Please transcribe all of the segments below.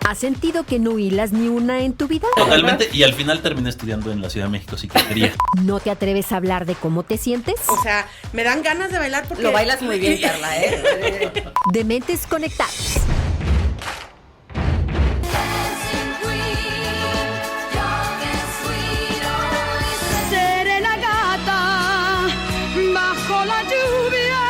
¿Has sentido que no hilas ni una en tu vida? Totalmente, y al final terminé estudiando en la Ciudad de México psiquiatría. ¿No te atreves a hablar de cómo te sientes? O sea, me dan ganas de bailar porque... Lo bailas muy bien, Carla, ¿eh? De Mentes Conectadas. Seré la gata bajo la lluvia.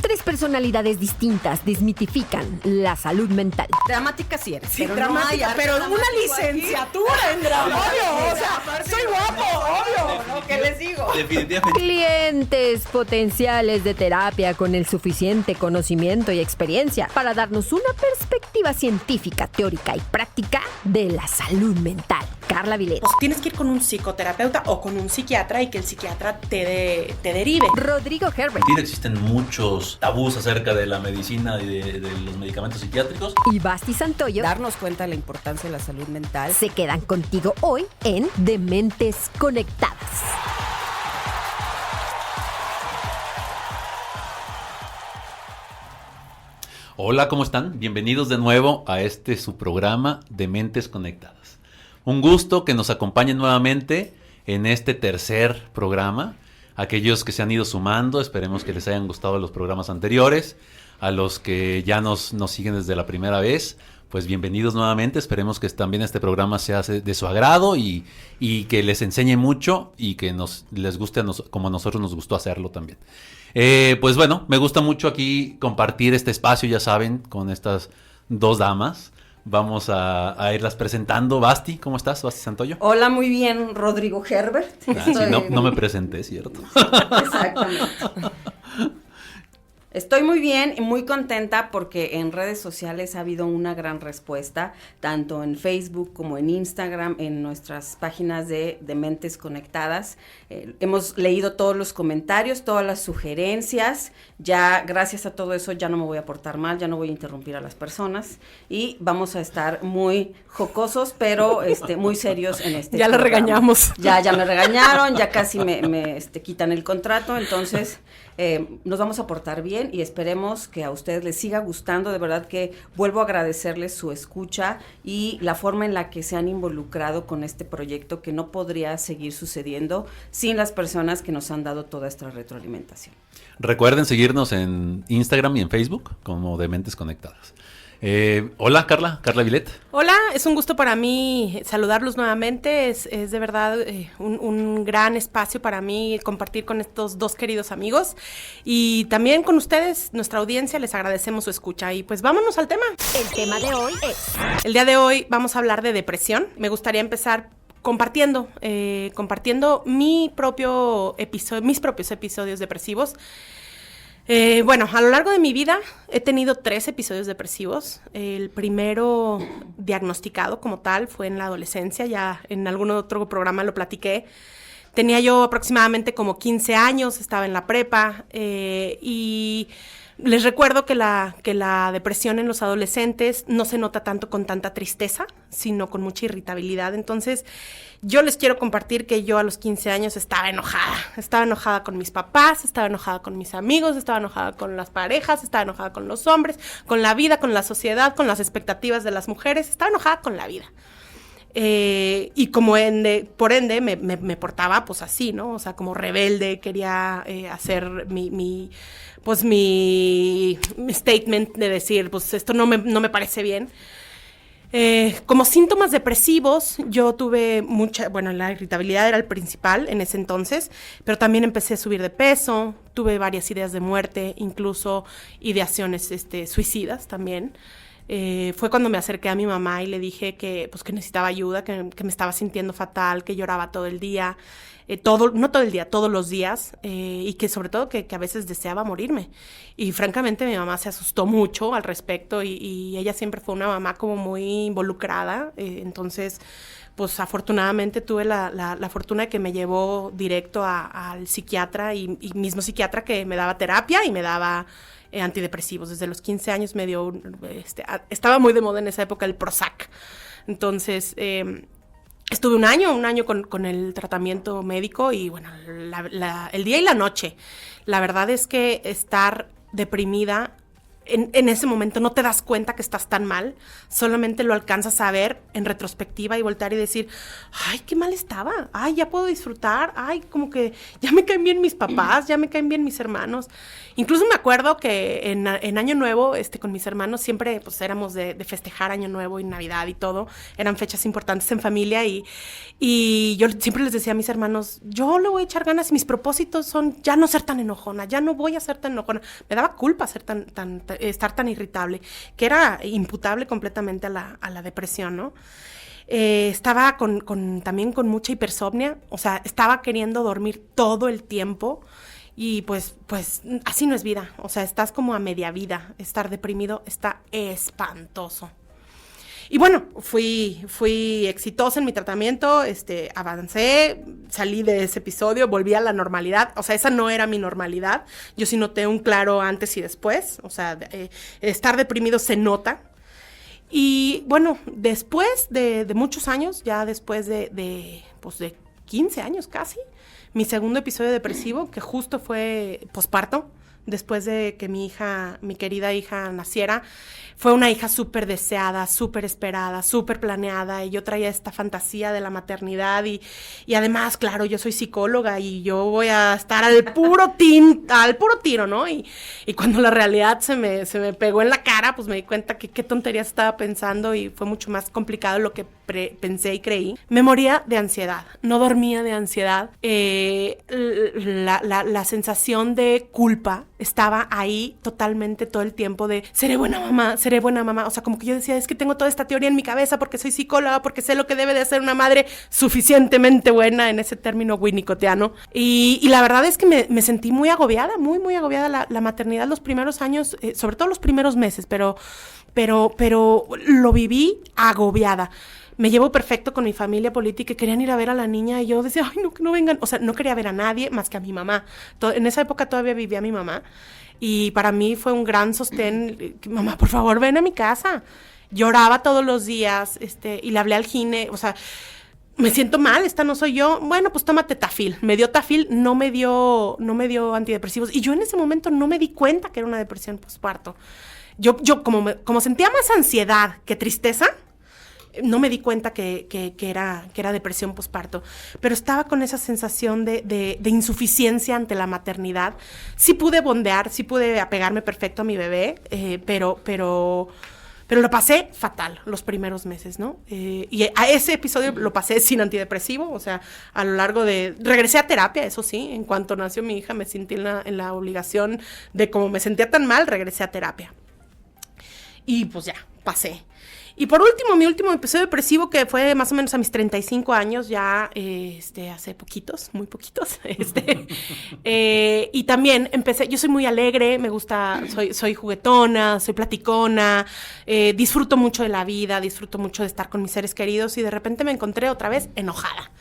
Tres personalidades distintas desmitifican la salud mental. Dramática sí eres. Sí, pero dramática, no hay pero arte una dramático licenciatura en drama, obvio. O sea, soy guapo, obvio. aquí. ¿Qué les digo? Definitivamente. Clientes potenciales de terapia con el suficiente conocimiento y experiencia para darnos una perspectiva científica, teórica y práctica de la salud mental. Carla Vilet. Pues tienes que ir con un psicoterapeuta o con un psiquiatra y que el psiquiatra te derive. Rodrigo Herbert. Existen muchos tabús acerca de la medicina y de los medicamentos psiquiátricos. Y Basti Santoyo Darnos cuenta de la importancia de la salud mental. se quedan contigo hoy en De Mentes Conectadas. Hola, ¿cómo están? Bienvenidos de nuevo a su programa de Mentes Conectadas. Un gusto que nos acompañen nuevamente en este tercer programa. Aquellos que se han ido sumando, esperemos que les hayan gustado los programas anteriores. A los que ya nos siguen desde la primera vez, pues bienvenidos nuevamente. Esperemos que también este programa sea de su agrado y que les enseñe mucho y que les guste como a nosotros nos gustó hacerlo también. Pues bueno, me gusta mucho aquí compartir este espacio, ya saben, con estas dos damas. Vamos a irlas presentando. Basti, ¿cómo estás? Basti Santoyo. Hola, muy bien, Rodrigo Herbert. Sí, no me presenté, ¿cierto? Exactamente. Estoy muy bien y muy contenta porque en redes sociales ha habido una gran respuesta, tanto en Facebook como en Instagram, en nuestras páginas de Mentes Conectadas. Hemos leído todos los comentarios, todas las sugerencias. Ya gracias a todo eso ya no me voy a portar mal, ya no voy a interrumpir a las personas y vamos a estar muy jocosos, pero muy serios en este Ya lo programa. regañamos. Ya me regañaron, ya casi me quitan el contrato, entonces nos vamos a portar bien y esperemos que a ustedes les siga gustando. De verdad que vuelvo a agradecerles su escucha y la forma en la que se han involucrado con este proyecto que no podría seguir sucediendo sin las personas que nos han dado toda esta retroalimentación. Recuerden seguirnos en Instagram y en Facebook como de Mentes Conectadas. Hola, Carla Vilet. Hola, es un gusto para mí saludarlos nuevamente. Es de verdad un gran espacio para mí compartir con estos dos queridos amigos y también con ustedes, nuestra audiencia. Les agradecemos su escucha y pues vámonos al tema. El tema de hoy es... El día de hoy vamos a hablar de depresión. Me gustaría empezar compartiendo mis propios episodios depresivos. Bueno, a lo largo de mi vida he tenido 3 episodios depresivos. El primero diagnosticado como tal fue en la adolescencia, ya en algún otro programa lo platiqué. Tenía yo aproximadamente como 15 años, estaba en la prepa y les recuerdo que la depresión en los adolescentes no se nota tanto con tanta tristeza, sino con mucha irritabilidad. Entonces, yo les quiero compartir que yo a los 15 años estaba enojada con mis papás, estaba enojada con mis amigos, estaba enojada con las parejas, estaba enojada con los hombres, con la vida, con la sociedad, con las expectativas de las mujeres, estaba enojada con la vida. Y como por ende me portaba pues así, ¿no? O sea, como rebelde, quería hacer mi statement de decir, pues esto no me parece bien. Como síntomas depresivos, yo tuve la irritabilidad era el principal en ese entonces, pero también empecé a subir de peso, tuve varias ideas de muerte, incluso ideaciones suicidas también. Fue cuando me acerqué a mi mamá y le dije que necesitaba ayuda, que me estaba sintiendo fatal, que lloraba todo el día, no todo el día, todos los días, y que sobre todo que a veces deseaba morirme. Y francamente mi mamá se asustó mucho al respecto y ella siempre fue una mamá como muy involucrada, entonces pues afortunadamente tuve la fortuna de que me llevó directo al psiquiatra y mismo psiquiatra que me daba terapia y me daba antidepresivos. Desde los 15 años me dio, estaba muy de moda en esa época el Prozac. Entonces, estuve un año con el tratamiento médico y bueno, el día y la noche. La verdad es que estar deprimida en ese momento no te das cuenta que estás tan mal, solamente lo alcanzas a ver en retrospectiva y voltear y decir, ay, qué mal estaba, ay, ya puedo disfrutar, ay, como que ya me caen bien mis papás, ya me caen bien mis hermanos. Incluso me acuerdo que en Año Nuevo, con mis hermanos siempre pues éramos de festejar Año Nuevo y Navidad y todo, eran fechas importantes en familia y yo siempre les decía a mis hermanos, yo le voy a echar ganas y mis propósitos son ya no ser tan enojona, ya no voy a ser tan enojona. Me daba culpa estar tan irritable, que era imputable completamente a la depresión, ¿no? Estaba también con mucha hipersomnia, o sea, estaba queriendo dormir todo el tiempo y pues así no es vida, o sea, estás como a media vida, estar deprimido está espantoso. Y bueno, fui exitosa en mi tratamiento, avancé, salí de ese episodio, volví a la normalidad. O sea, esa no era mi normalidad. Yo sí noté un claro antes y después. O sea, estar deprimido se nota. Y bueno, después de muchos años, ya después de 15 años casi, mi segundo episodio depresivo, que justo fue posparto, después de que mi querida hija naciera, fue una hija súper deseada, súper esperada, súper planeada, y yo traía esta fantasía de la maternidad y además, claro, yo soy psicóloga y yo voy a estar al puro tiro, ¿no? Y cuando la realidad se me pegó en la cara, pues me di cuenta que qué tonterías estaba pensando y fue mucho más complicado de lo que pensé y creí. Me moría de ansiedad, no dormía de ansiedad. La sensación de culpa estaba ahí totalmente todo el tiempo de seré buena mamá. O sea, como que yo decía, es que tengo toda esta teoría en mi cabeza porque soy psicóloga, porque sé lo que debe de hacer una madre suficientemente buena en ese término winnicottiano. Y la verdad es que me sentí muy agobiada, muy agobiada la maternidad los primeros años, sobre todo los primeros meses, pero lo viví agobiada. Me llevo perfecto con mi familia política y querían ir a ver a la niña y yo decía, ay, no, que no vengan. O sea, no quería ver a nadie más que a mi mamá. En esa época todavía vivía mi mamá y para mí fue un gran sostén. Mamá, por favor, ven a mi casa. Lloraba todos los días y le hablé al gine. O sea, me siento mal, esta no soy yo. Bueno, pues tómate Tafil. Me dio Tafil, no me dio antidepresivos. Y yo en ese momento no me di cuenta que era una depresión posparto. Yo como sentía más ansiedad que tristeza, no me di cuenta que era depresión posparto, pero estaba con esa sensación de insuficiencia ante la maternidad. Sí pude bondear, sí pude apegarme perfecto a mi bebé, pero lo pasé fatal los primeros meses, ¿no? Y a ese episodio lo pasé sin antidepresivo, o sea, a lo largo regresé a terapia, eso sí, en cuanto nació mi hija me sentí en la obligación de, como me sentía tan mal, regresé a terapia. Y pues ya, pasé. Y por último, mi último episodio depresivo, que fue más o menos a mis 35 años, ya hace muy poquitos, y también empecé, yo soy muy alegre, me gusta, soy juguetona, soy platicona, disfruto mucho de la vida, disfruto mucho de estar con mis seres queridos, y de repente me encontré otra vez enojada.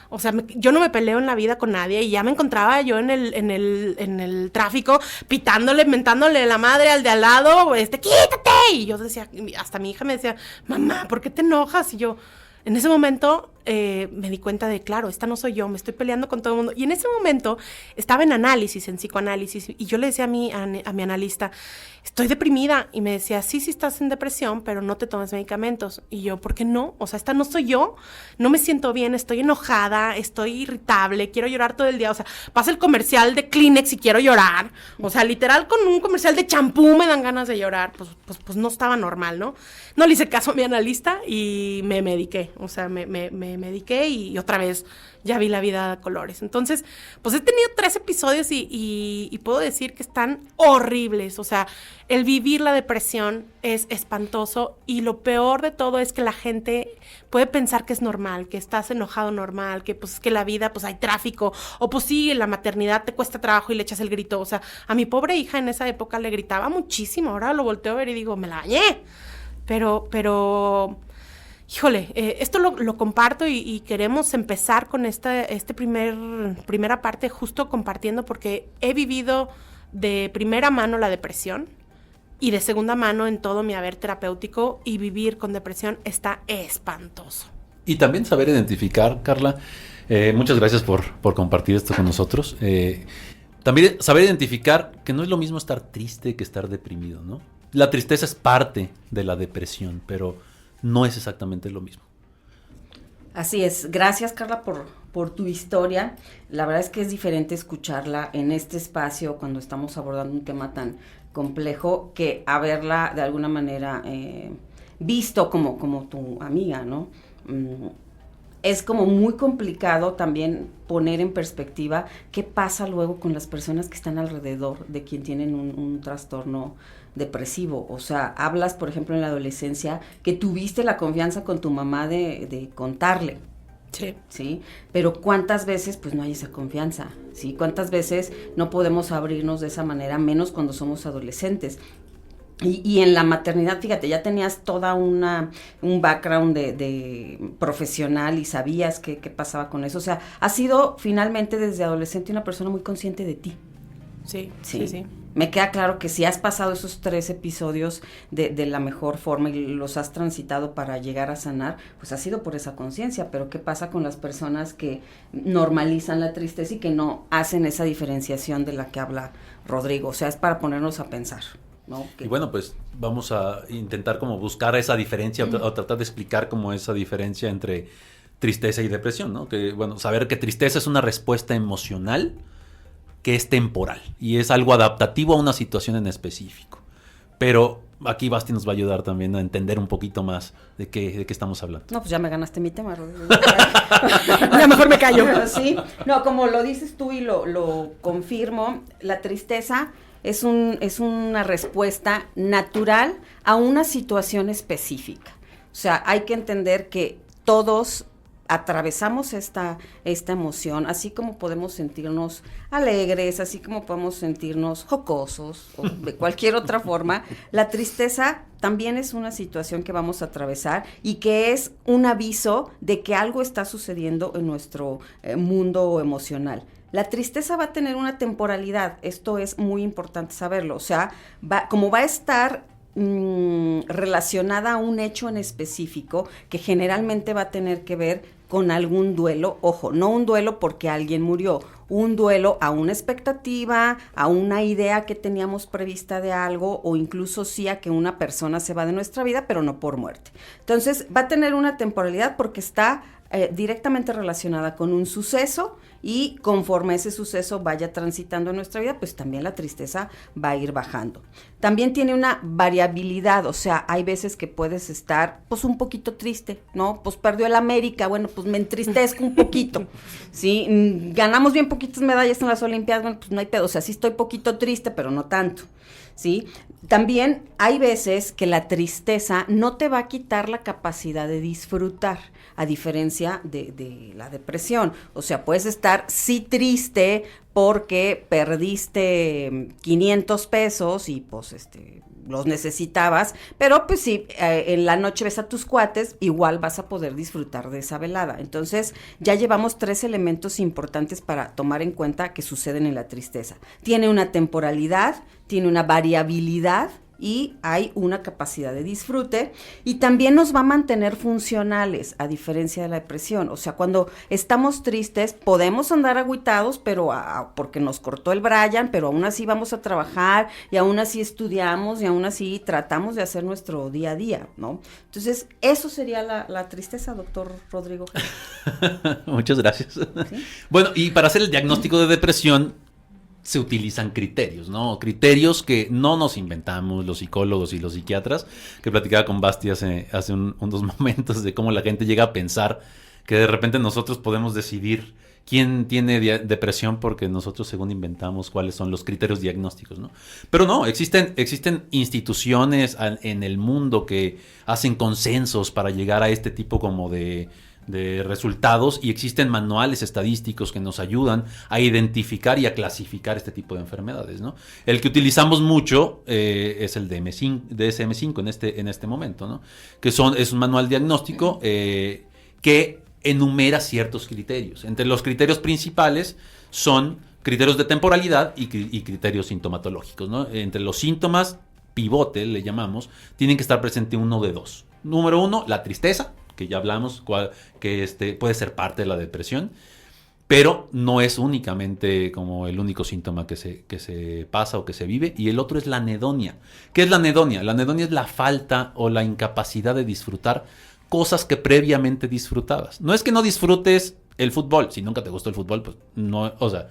O sea, yo no me peleo en la vida con nadie y ya me encontraba yo en el tráfico pitándole, mentándole la madre al de al lado, ¡quítate! Y yo decía, hasta mi hija me decía, mamá, ¿por qué te enojas? Y yo, en ese momento me di cuenta de, claro, esta no soy yo, me estoy peleando con todo el mundo. Y en ese momento estaba en análisis, en psicoanálisis, y yo le decía a mi analista, estoy deprimida. Y me decía, sí, estás en depresión, pero no te tomes medicamentos. Y yo, ¿por qué no? O sea, esta no soy yo, no me siento bien, estoy enojada, estoy irritable, quiero llorar todo el día. O sea, pasa el comercial de Kleenex y quiero llorar. O sea, literal, con un comercial de champú me dan ganas de llorar. Pues no estaba normal, ¿no? No le hice caso a mi analista y me mediqué. O sea, me mediqué y otra vez ya vi la vida a colores. Entonces, pues he tenido 3 episodios y puedo decir que están horribles. O sea, el vivir la depresión es espantoso y lo peor de todo es que la gente puede pensar que es normal, que estás enojado normal, que pues es que la vida pues hay tráfico, o pues sí, en la maternidad te cuesta trabajo y le echas el grito. O sea, a mi pobre hija en esa época le gritaba muchísimo. Ahora lo volteo a ver y digo, me la bañé. Pero híjole, esto lo comparto y queremos empezar con primera parte justo compartiendo porque he vivido de primera mano la depresión y de segunda mano en todo mi haber terapéutico, y vivir con depresión está espantoso. Y también saber identificar, Carla, muchas gracias por compartir esto con nosotros. También saber identificar que no es lo mismo estar triste que estar deprimido, ¿no? la tristeza es parte de la depresión, pero no es exactamente lo mismo. Así es. Gracias, Carla, por tu historia. La verdad es que es diferente escucharla en este espacio cuando estamos abordando un tema tan complejo que haberla de alguna manera visto como tu amiga, ¿no? Es como muy complicado también poner en perspectiva qué pasa luego con las personas que están alrededor de quien tienen un trastorno depresivo. O sea, hablas, por ejemplo, en la adolescencia que tuviste la confianza con tu mamá de contarle. Sí. ¿Sí? Pero ¿cuántas veces pues no hay esa confianza? ¿Sí? ¿Cuántas veces no podemos abrirnos de esa manera, menos cuando somos adolescentes? Y en la maternidad, fíjate, ya tenías toda un background de profesional y sabías qué pasaba con eso. O sea, has sido finalmente desde adolescente una persona muy consciente de ti. Sí. Me queda claro que si has pasado esos 3 episodios de la mejor forma y los has transitado para llegar a sanar, pues ha sido por esa conciencia. Pero ¿qué pasa con las personas que normalizan la tristeza y que no hacen esa diferenciación de la que habla Rodrigo? O sea, es para ponernos a pensar, ¿no? Y bueno, pues vamos a intentar como buscar esa diferencia o tratar de explicar como esa diferencia entre tristeza y depresión, ¿no? Que bueno, saber que tristeza es una respuesta emocional que es temporal y es algo adaptativo a una situación en específico. Pero aquí Basti nos va a ayudar también a entender un poquito más de qué estamos hablando. No, pues ya me ganaste mi tema, Rodrigo. Ya mejor me callo. Sí, no, como lo dices tú y lo confirmo, la tristeza es una respuesta natural a una situación específica. O sea, hay que entender que todos atravesamos esta emoción, así como podemos sentirnos alegres, así como podemos sentirnos jocosos o de cualquier otra forma, la tristeza también es una situación que vamos a atravesar y que es un aviso de que algo está sucediendo en nuestro mundo emocional. La tristeza va a tener una temporalidad, esto es muy importante saberlo, o sea, como va a estar relacionada a un hecho en específico que generalmente va a tener que ver con algún duelo, ojo, no un duelo porque alguien murió, un duelo a una expectativa, a una idea que teníamos prevista de algo o incluso sí a que una persona se va de nuestra vida, pero no por muerte. Entonces va a tener una temporalidad porque está directamente relacionada con un suceso y conforme ese suceso vaya transitando en nuestra vida, pues también la tristeza va a ir bajando. También tiene una variabilidad, o sea, hay veces que puedes estar pues un poquito triste, ¿no? Pues perdió el América, bueno, pues me entristezco un poquito, ¿sí? Ganamos bien poquitas medallas en las Olimpiadas, bueno, pues no hay pedo, o sea, sí estoy poquito triste, pero no tanto, ¿sí? También hay veces que la tristeza no te va a quitar la capacidad de disfrutar, a diferencia de la depresión. O sea, puedes estar sí triste porque perdiste 500 pesos y pues los necesitabas, pero pues sí, en la noche ves a tus cuates, igual vas a poder disfrutar de esa velada. Entonces, ya llevamos 3 elementos importantes para tomar en cuenta que suceden en la tristeza. Tiene una temporalidad, tiene una variabilidad y hay una capacidad de disfrute y también nos va a mantener funcionales a diferencia de la depresión. O sea, cuando estamos tristes podemos andar agüitados pero porque nos cortó el Brian, pero aún así vamos a trabajar y aún así estudiamos y aún así tratamos de hacer nuestro día a día, ¿no? Entonces, eso sería la tristeza, doctor Rodrigo. Muchas gracias. ¿Sí? Bueno, y para hacer el diagnóstico de depresión se utilizan criterios, ¿no? Criterios que no nos inventamos los psicólogos y los psiquiatras, que platicaba con Basti hace unos momentos de cómo la gente llega a pensar que de repente nosotros podemos decidir quién tiene depresión porque nosotros según inventamos cuáles son los criterios diagnósticos, ¿no? Pero no, existen instituciones en el mundo que hacen consensos para llegar a este tipo como de resultados y existen manuales estadísticos que nos ayudan a identificar y a clasificar este tipo de enfermedades, ¿no? El que utilizamos mucho es el DSM-5 en este momento, ¿no? Que es un manual diagnóstico que enumera ciertos criterios. Entre los criterios principales son criterios de temporalidad y criterios sintomatológicos, ¿no? Entre los síntomas pivote, le llamamos, tienen que estar presente uno de 2. Número 1, la tristeza, que ya hablamos, que puede ser parte de la depresión. Pero no es únicamente como el único síntoma que se pasa o que se vive. Y el otro es la anedonia. ¿Qué es la anedonia? La anedonia es la falta o la incapacidad de disfrutar cosas que previamente disfrutabas. No es que no disfrutes el fútbol. Si nunca te gustó el fútbol, pues no, o sea,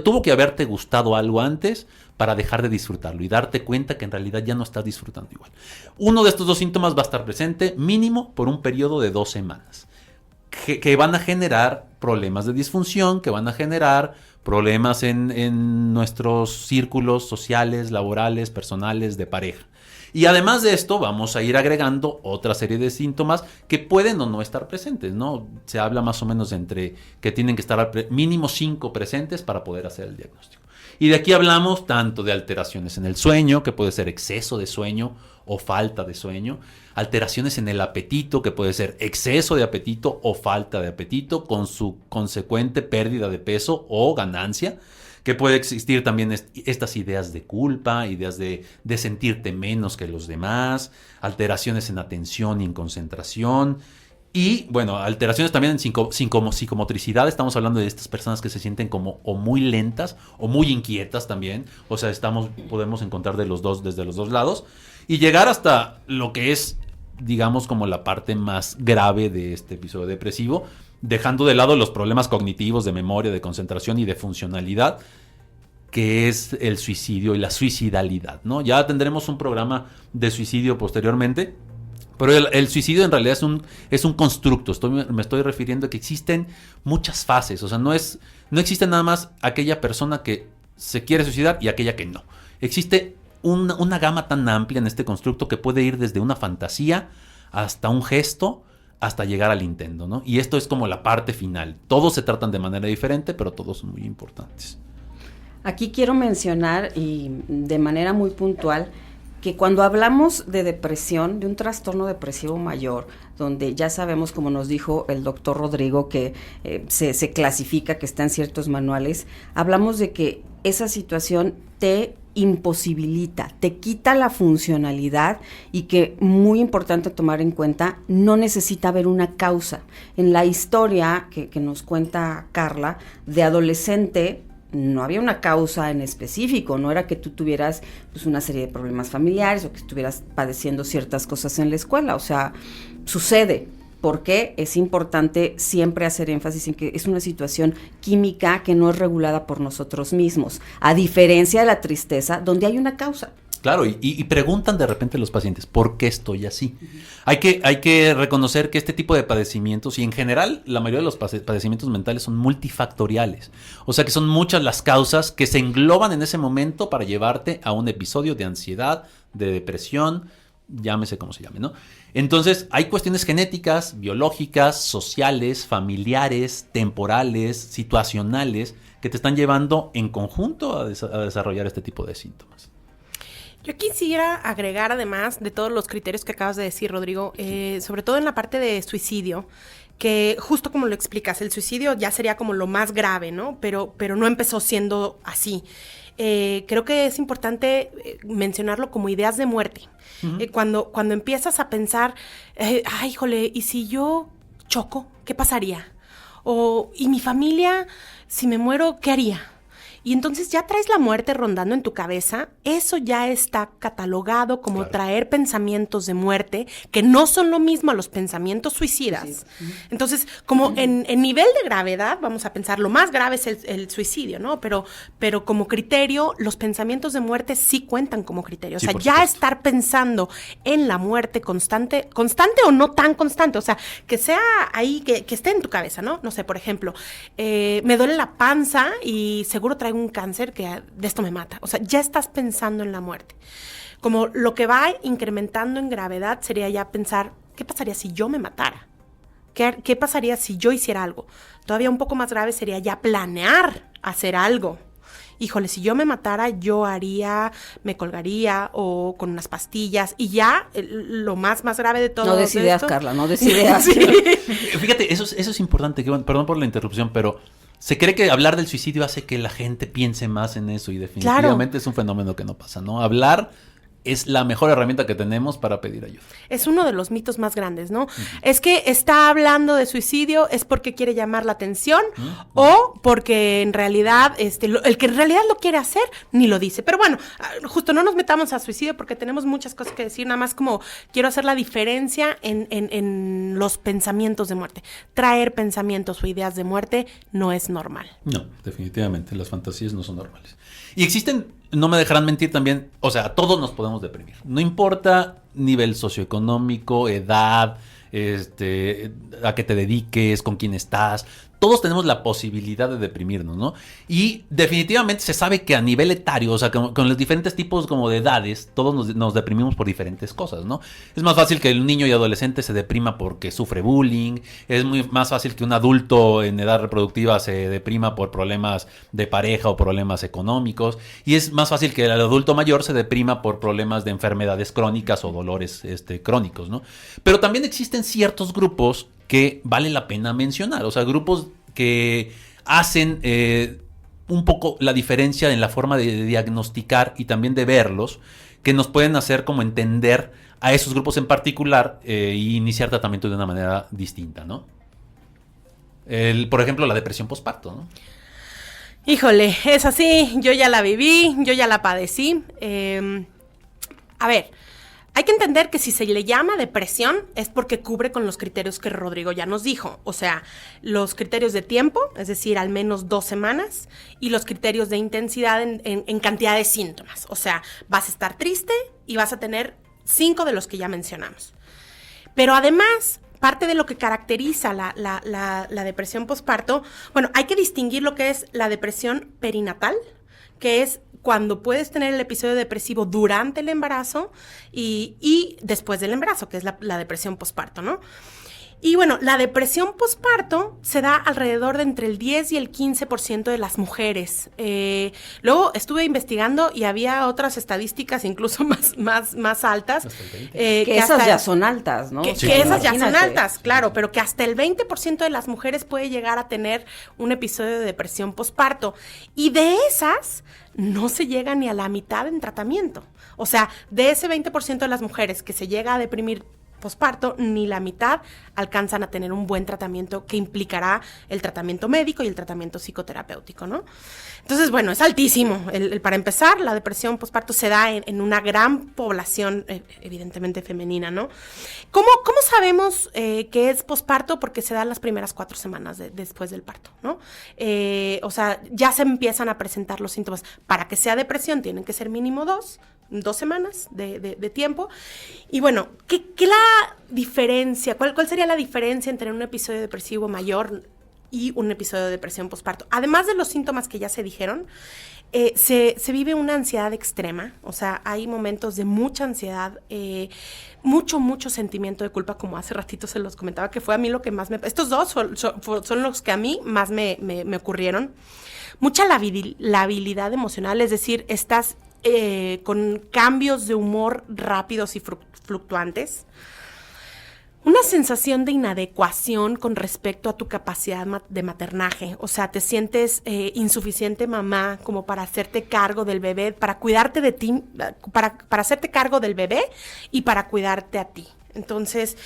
tuvo que haberte gustado algo antes para dejar de disfrutarlo y darte cuenta que en realidad ya no estás disfrutando igual. Uno de estos dos síntomas va a estar presente mínimo por un periodo de 2 semanas. Que van a generar problemas de disfunción, que van a generar problemas en nuestros círculos sociales, laborales, personales, de pareja. Y además de esto, vamos a ir agregando otra serie de síntomas que pueden o no estar presentes, ¿no? Se habla más o menos entre que tienen que estar mínimo 5 presentes para poder hacer el diagnóstico. Y de aquí hablamos tanto de alteraciones en el sueño, que puede ser exceso de sueño o falta de sueño, alteraciones en el apetito, que puede ser exceso de apetito o falta de apetito, con su consecuente pérdida de peso o ganancia, que puede existir también estas ideas de culpa, ideas de sentirte menos que los demás, alteraciones en atención y en concentración. Y, bueno, alteraciones también en psicomotricidad. Estamos hablando de estas personas que se sienten como o muy lentas o muy inquietas también. O sea, podemos encontrar desde los dos lados. Y llegar hasta lo que es, digamos, como la parte más grave de este episodio depresivo, dejando de lado los problemas cognitivos, de memoria, de concentración y de funcionalidad, que es el suicidio y la suicidalidad, ¿no? Ya tendremos un programa de suicidio posteriormente. Pero el suicidio en realidad es un constructo. Me estoy refiriendo a que existen muchas fases. O sea, no existe nada más aquella persona que se quiere suicidar y aquella que no. Existe una gama tan amplia en este constructo que puede ir desde una fantasía hasta un gesto, hasta llegar al intento, ¿no? Y esto es como la parte final. Todos se tratan de manera diferente, pero todos son muy importantes. Aquí quiero mencionar, y de manera muy puntual, que cuando hablamos de depresión, de un trastorno depresivo mayor, donde ya sabemos, como nos dijo el doctor Rodrigo, que se clasifica, que está en ciertos manuales, hablamos de que esa situación te imposibilita, te quita la funcionalidad y que, muy importante tomar en cuenta, no necesita haber una causa. En la historia que nos cuenta Carla, de adolescente, no había una causa en específico, no era que tú tuvieras pues una serie de problemas familiares o que estuvieras padeciendo ciertas cosas en la escuela, o sea, sucede. Porque es importante siempre hacer énfasis en que es una situación química que no es regulada por nosotros mismos, a diferencia de la tristeza, donde hay una causa. Claro, y preguntan de repente los pacientes, ¿por qué estoy así? Hay que reconocer que este tipo de padecimientos, y en general la mayoría de los padecimientos mentales son multifactoriales. O sea que son muchas las causas que se engloban en ese momento para llevarte a un episodio de ansiedad, de depresión, llámese como se llame, ¿no? Entonces, hay cuestiones genéticas, biológicas, sociales, familiares, temporales, situacionales, que te están llevando en conjunto a desarrollar este tipo de síntomas. Yo quisiera agregar, además de todos los criterios que acabas de decir, Rodrigo, sobre todo en la parte de suicidio, que justo como lo explicas, el suicidio ya sería como lo más grave, ¿no? Pero no empezó siendo así. Creo que es importante mencionarlo como ideas de muerte. Uh-huh. Cuando empiezas a pensar, ay, híjole, ¿y si yo choco? ¿Qué pasaría? ¿Y mi familia, si me muero, qué haría? Y entonces ya traes la muerte rondando en tu cabeza, eso ya está catalogado como claro, traer pensamientos de muerte, que no son lo mismo a los pensamientos suicidas. Sí. Entonces, como en nivel de gravedad, vamos a pensar, lo más grave es el suicidio, ¿no? Pero como criterio, los pensamientos de muerte sí cuentan como criterio. O sea, ya estar pensando en la muerte constante o no tan constante, o sea, que sea ahí, que esté en tu cabeza, ¿no? No sé, por ejemplo, me duele la panza y seguro traigo un cáncer que de esto me mata. O sea, ya estás pensando en la muerte. Como lo que va incrementando en gravedad sería ya pensar, ¿qué pasaría si yo me matara? ¿Qué pasaría si yo hiciera algo? Todavía un poco más grave sería ya planear hacer algo. Híjole, si yo me matara, yo me colgaría o con unas pastillas y ya lo más grave de todo. No des ideas, Carla, no des ideas. Sí. Fíjate, eso es importante, perdón por la interrupción, pero se cree que hablar del suicidio hace que la gente piense más en eso y definitivamente claro, es un fenómeno que no pasa, ¿no? Hablar es la mejor herramienta que tenemos para pedir ayuda. Es uno de los mitos más grandes, ¿no? Es que está hablando de suicidio es porque quiere llamar la atención o porque en realidad, el que en realidad lo quiere hacer, ni lo dice. Pero bueno, justo no nos metamos a suicidio porque tenemos muchas cosas que decir, nada más como quiero hacer la diferencia en los pensamientos de muerte. Traer pensamientos o ideas de muerte no es normal. No, definitivamente, las fantasías no son normales. Y existen, no me dejarán mentir también, o sea, todos nos podemos deprimir. No importa nivel socioeconómico, edad, a qué te dediques, con quién estás. Todos tenemos la posibilidad de deprimirnos, ¿no? Y definitivamente se sabe que a nivel etario, o sea, con los diferentes tipos como de edades, todos nos deprimimos por diferentes cosas, ¿no? Es más fácil que el niño y adolescente se deprima porque sufre bullying, es más fácil que un adulto en edad reproductiva se deprima por problemas de pareja o problemas económicos, y es más fácil que el adulto mayor se deprima por problemas de enfermedades crónicas o dolores crónicos, ¿no? Pero también existen ciertos grupos que vale la pena mencionar, o sea, grupos que hacen un poco la diferencia en la forma de diagnosticar y también de verlos, que nos pueden hacer como entender a esos grupos en particular e iniciar tratamiento de una manera distinta, ¿no? Por ejemplo, la depresión postparto, ¿no? Híjole, es así, yo ya la viví, yo ya la padecí. A ver, hay que entender que si se le llama depresión es porque cubre con los criterios que Rodrigo ya nos dijo. O sea, los criterios de tiempo, es decir, al menos 2 semanas, y los criterios de intensidad en cantidad de síntomas. O sea, vas a estar triste y vas a tener 5 de los que ya mencionamos. Pero además, parte de lo que caracteriza la depresión postparto, bueno, hay que distinguir lo que es la depresión perinatal, que es cuando puedes tener el episodio depresivo durante el embarazo y después del embarazo, que es la depresión postparto, ¿no? Y bueno, la depresión postparto se da alrededor de entre el 10 y el 15% de las mujeres. Luego estuve investigando y había otras estadísticas incluso más altas. Que esas ya son altas, ¿no? Que esas ya son altas, claro, pero que hasta el 20% de las mujeres puede llegar a tener un episodio de depresión postparto. Y de esas no se llega ni a la mitad en tratamiento. O sea, de ese 20% de las mujeres que se llega a deprimir posparto, ni la mitad alcanzan a tener un buen tratamiento que implicará el tratamiento médico y el tratamiento psicoterapéutico, ¿no? Entonces, bueno, es altísimo. Para empezar, la depresión posparto se da en una gran población, evidentemente femenina, ¿no? ¿Cómo sabemos que es posparto? Porque se da las primeras 4 semanas después del parto, ¿no? O sea, ya se empiezan a presentar los síntomas. Para que sea depresión tienen que ser mínimo 2 semanas de tiempo. Y bueno, ¿qué la diferencia? ¿Cuál sería la diferencia entre un episodio depresivo mayor y un episodio de depresión postparto? Además de los síntomas que ya se dijeron, se vive una ansiedad extrema. O sea, hay momentos de mucha ansiedad, mucho sentimiento de culpa, como hace ratito se los comentaba, que fue a mí lo que más me... Estos dos son los que a mí más me ocurrieron. Mucha labilidad emocional, es decir, estás con cambios de humor rápidos y fluctuantes. Una sensación de inadecuación con respecto a tu capacidad de maternaje. O sea, te sientes insuficiente mamá como para hacerte cargo del bebé, para cuidarte de ti, para hacerte cargo del bebé y para cuidarte a ti. Entonces,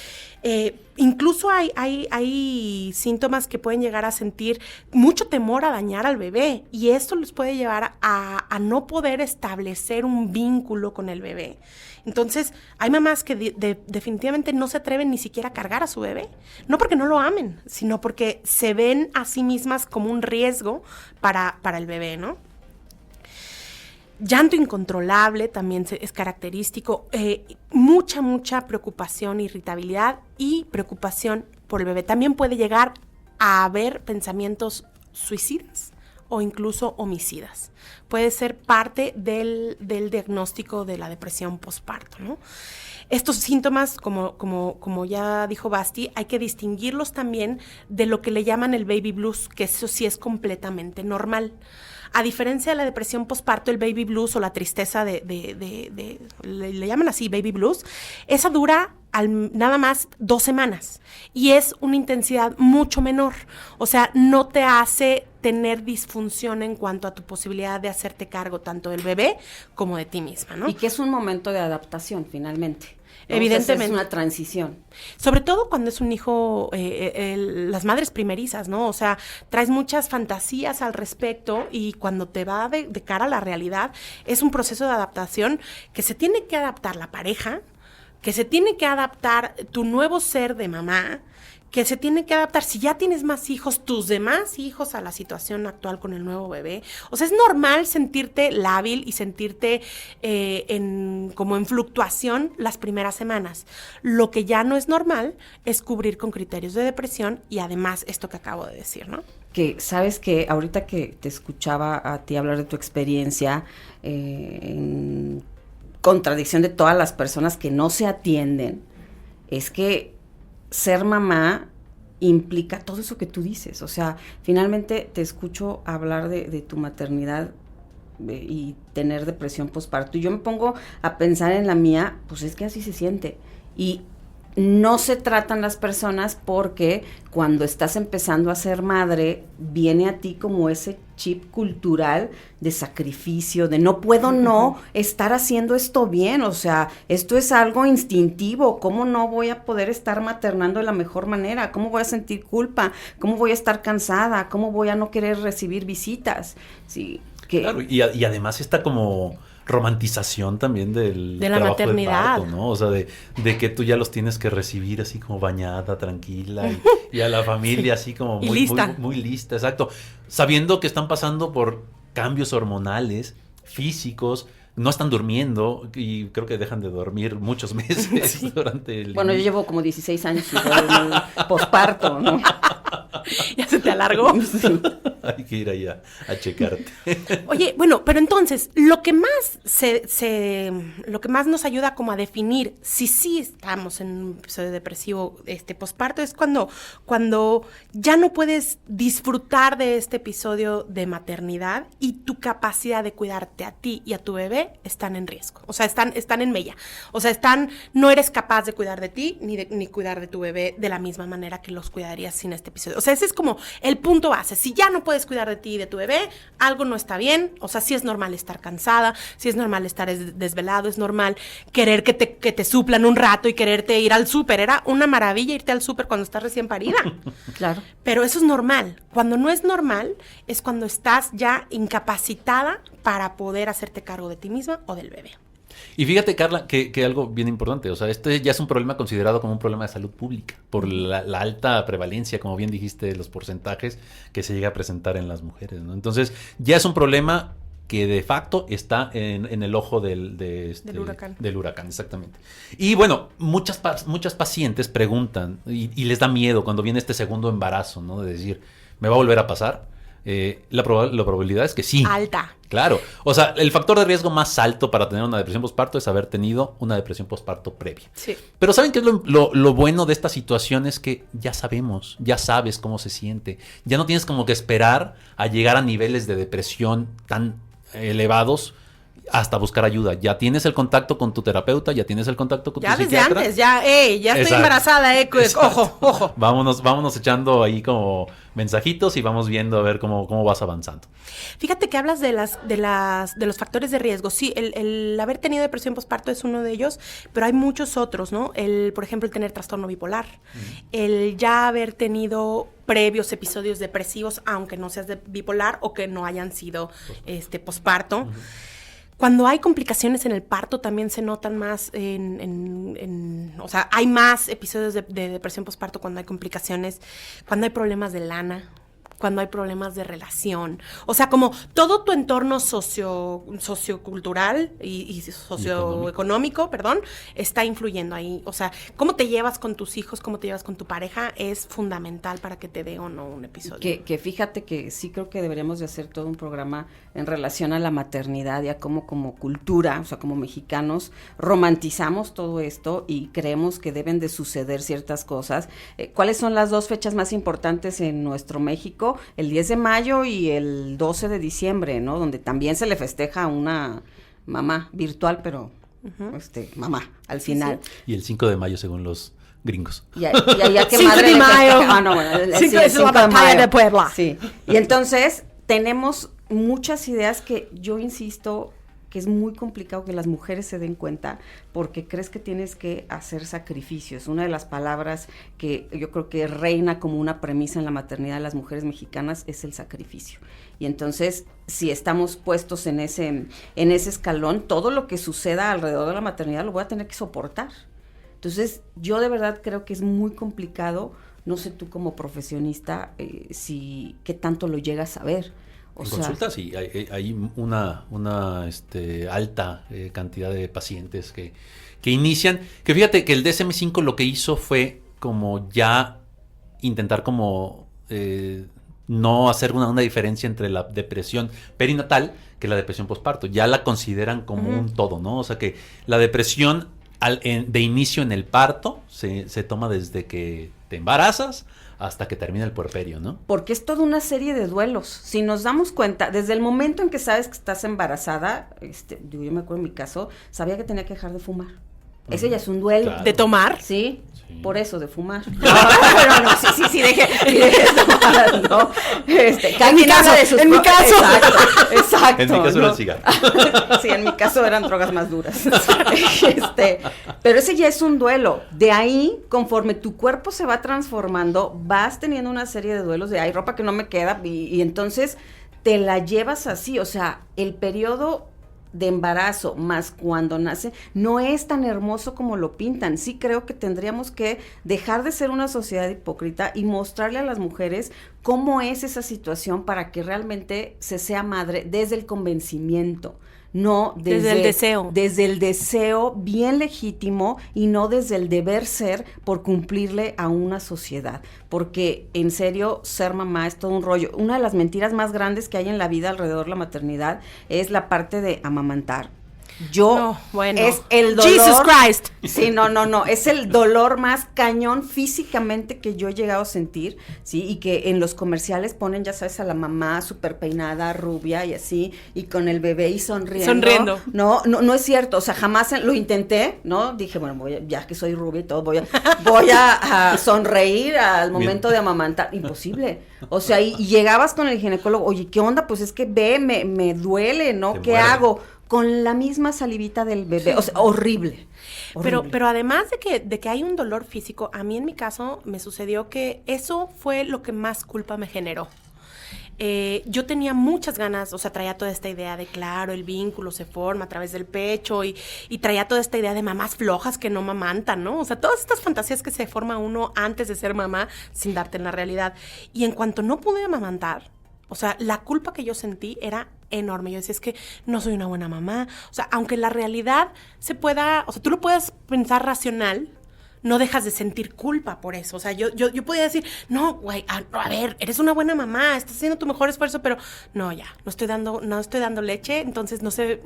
incluso hay síntomas que pueden llegar a sentir mucho temor a dañar al bebé, y esto les puede llevar a no poder establecer un vínculo con el bebé. Entonces, hay mamás que definitivamente no se atreven ni siquiera a cargar a su bebé, no porque no lo amen, sino porque se ven a sí mismas como un riesgo para el bebé, ¿no? Llanto incontrolable también es característico, mucha preocupación, irritabilidad y preocupación por el bebé. También puede llegar a haber pensamientos suicidas o incluso homicidas. Puede ser parte del diagnóstico de la depresión postparto, ¿no? Estos síntomas, como ya dijo Basti, hay que distinguirlos también de lo que le llaman el baby blues, que eso sí es completamente normal. A diferencia de la depresión postparto, el baby blues o la tristeza le llaman así, baby blues, esa dura nada más 2 semanas y es una intensidad mucho menor. O sea, no te hace tener disfunción en cuanto a tu posibilidad de hacerte cargo tanto del bebé como de ti misma, ¿no? Y que es un momento de adaptación, finalmente. ¿No? Evidentemente. O sea, es una transición. Sobre todo cuando es un hijo, las madres primerizas, ¿no? O sea, traes muchas fantasías al respecto y cuando te va de cara a la realidad, es un proceso de adaptación que se tiene que adaptar la pareja, que se tiene que adaptar tu nuevo ser de mamá, que se tiene que adaptar, si ya tienes más hijos, tus demás hijos a la situación actual con el nuevo bebé. O sea, es normal sentirte lábil y sentirte como en fluctuación las primeras semanas. Lo que ya no es normal es cubrir con criterios de depresión y además esto que acabo de decir, ¿no? Que sabes que ahorita que te escuchaba a ti hablar de tu experiencia, en contradicción de todas las personas que no se atienden, es que ser mamá implica todo eso que tú dices. O sea, finalmente te escucho hablar de tu maternidad y tener depresión postparto. Y yo me pongo a pensar en la mía, pues es que así se siente. Y no se tratan las personas porque cuando estás empezando a ser madre, viene a ti como ese chip cultural de sacrificio, de no puedo no estar haciendo esto bien, o sea, esto es algo instintivo, ¿cómo no voy a poder estar maternando de la mejor manera? ¿Cómo voy a sentir culpa? ¿Cómo voy a estar cansada? ¿Cómo voy a no querer recibir visitas? Sí, que... Claro, y además está como romantización también de la maternidad, de parto, ¿no? O sea, de que tú ya los tienes que recibir así como bañada, tranquila, y a la familia sí. Así como muy lista. Muy lista, exacto. Sabiendo que están pasando por cambios hormonales, físicos, no están durmiendo y creo que dejan de dormir muchos meses durante el... Bueno, yo llevo como 16 años posparto, ¿no? ¿Ya se te alargó? Sí. Hay que ir ahí a checarte. Oye, bueno, pero entonces, lo que más lo que más nos ayuda como a definir si sí estamos en un episodio depresivo posparto es cuando ya no puedes disfrutar de este episodio de maternidad y tu capacidad de cuidarte a ti y a tu bebé están en riesgo. O sea, están en mella. O sea, no eres capaz de cuidar de ti ni cuidar de tu bebé de la misma manera que los cuidarías sin este episodio. O sea, ese es como el punto base. Si ya no puedes cuidar de ti y de tu bebé, algo no está bien. O sea, sí es normal estar cansada, sí es normal estar desvelado, es normal querer que te suplan un rato y quererte ir al súper. Era una maravilla irte al súper cuando estás recién parida. Claro. Pero eso es normal. Cuando no es normal es cuando estás ya incapacitada para poder hacerte cargo de ti misma o del bebé. Y fíjate, Carla, que algo bien importante, o sea, este ya es un problema considerado como un problema de salud pública, por la alta prevalencia, como bien dijiste, de los porcentajes que se llega a presentar en las mujeres, ¿no? Entonces, ya es un problema que de facto está en el ojo del huracán. Del huracán, exactamente. Y bueno, muchas pacientes preguntan, y les da miedo cuando viene este segundo embarazo, ¿no? De decir, ¿me va a volver a pasar? La probabilidad es que sí. Alta. Claro. O sea, el factor de riesgo más alto para tener una depresión postparto es haber tenido una depresión postparto previa. Sí. Pero ¿saben qué es lo bueno de esta situación? Es que ya sabemos, ya sabes cómo se siente. Ya no tienes como que esperar a llegar a niveles de depresión tan elevados hasta buscar ayuda. Ya tienes el contacto con tu terapeuta, ya tienes el contacto con tu psiquiatra. Ya desde antes, ya estoy embarazada, ojo. Vámonos echando ahí como mensajitos y vamos viendo a ver cómo vas avanzando. Fíjate que hablas de los factores de riesgo. Sí, el haber tenido depresión postparto es uno de ellos, pero hay muchos otros, ¿no? Por ejemplo, el tener trastorno bipolar, el ya haber tenido previos episodios depresivos, aunque no seas bipolar o que no hayan sido postparto. Cuando hay complicaciones en el parto también se notan más o sea, hay más episodios de depresión postparto cuando hay complicaciones, cuando hay problemas de lana, cuando hay problemas de relación. O sea, como todo tu entorno sociocultural y socioeconómico, está influyendo ahí. O sea, cómo te llevas con tus hijos, cómo te llevas con tu pareja es fundamental para que te dé o no un episodio. Que fíjate que sí creo que deberíamos de hacer todo un programa en relación a la maternidad y a cómo como cultura, o sea, como mexicanos, romantizamos todo esto y creemos que deben de suceder ciertas cosas. ¿Cuáles son las dos fechas más importantes en nuestro México? El 10 de mayo y el 12 de diciembre, ¿no? Donde también se le festeja a una mamá virtual, pero mamá, al final. Sí. Y el 5 de mayo, según los gringos. Y allá que 5 madre de le mayo. festeja. No, bueno, el 5 es la 5 batalla de Puebla. Sí. Y entonces tenemos muchas ideas que yo insisto que es muy complicado que las mujeres se den cuenta porque crees que tienes que hacer sacrificios. Una de las palabras que yo creo que reina como una premisa en la maternidad de las mujeres mexicanas es el sacrificio. Y entonces, si estamos puestos en ese escalón, todo lo que suceda alrededor de la maternidad lo voy a tener que soportar. Entonces, yo de verdad creo que es muy complicado, no sé tú como profesionista, qué tanto lo llegas a ver. En consulta sí, hay una alta cantidad de pacientes que inician, que fíjate que el DSM-5 lo que hizo fue como ya intentar como no hacer una diferencia entre la depresión perinatal que la depresión postparto, ya la consideran como un todo, ¿no? O sea que la depresión de inicio en el parto se toma desde que te embarazas hasta que termina el puerperio, ¿no? Porque es toda una serie de duelos. Si nos damos cuenta, desde el momento en que sabes que estás embarazada, yo me acuerdo en mi caso, sabía que tenía que dejar de fumar. Ese ya es un duelo. Claro. ¿De tomar? Sí, por eso, de fumar. No, sí, dejé de tomar, ¿no? En mi caso. Exacto. En mi caso era el cigarro. Sí, en mi caso eran drogas más duras. Pero ese ya es un duelo. De ahí, conforme tu cuerpo se va transformando, vas teniendo una serie de duelos de, hay ropa que no me queda, y entonces te la llevas así. O sea, el periodo de embarazo más cuando nace no es tan hermoso como lo pintan. Sí creo que tendríamos que dejar de ser una sociedad hipócrita y mostrarle a las mujeres cómo es esa situación para que realmente se sea madre desde el convencimiento, no desde el deseo. Desde el deseo bien legítimo y no desde el deber ser por cumplirle a una sociedad. Porque en serio, ser mamá es todo un rollo. Una de las mentiras más grandes que hay en la vida alrededor de la maternidad es la parte de amamantar. Es el dolor. Jesus Christ. Sí, no, es el dolor más cañón físicamente que yo he llegado a sentir, sí, y que en los comerciales ponen, ya sabes, a la mamá súper peinada, rubia y así, y con el bebé y sonriendo. No es cierto, o sea, jamás lo intenté, ¿no? Dije, bueno, ya que soy rubia y todo, voy a sonreír al momento de amamantar. Imposible. O sea, y llegabas con el ginecólogo, oye, ¿qué onda? Pues es que me duele, ¿no? ¿Qué hago? Con la misma salivita del bebé, o sea, horrible. Pero además de que hay un dolor físico, a mí en mi caso me sucedió que eso fue lo que más culpa me generó. Yo tenía muchas ganas, o sea, traía toda esta idea de, claro, el vínculo se forma a través del pecho y traía toda esta idea de mamás flojas que no mamantan, ¿no? O sea, todas estas fantasías que se forma uno antes de ser mamá sin darte en la realidad. Y en cuanto no pude amamantar, o sea, la culpa que yo sentí era enorme. Yo decía, es que no soy una buena mamá. O sea, aunque la realidad se pueda, o sea, tú lo puedes pensar racional, no dejas de sentir culpa por eso. O sea, yo podía decir, no, güey, a ver, eres una buena mamá, estás haciendo tu mejor esfuerzo, pero no estoy dando leche, entonces no sé,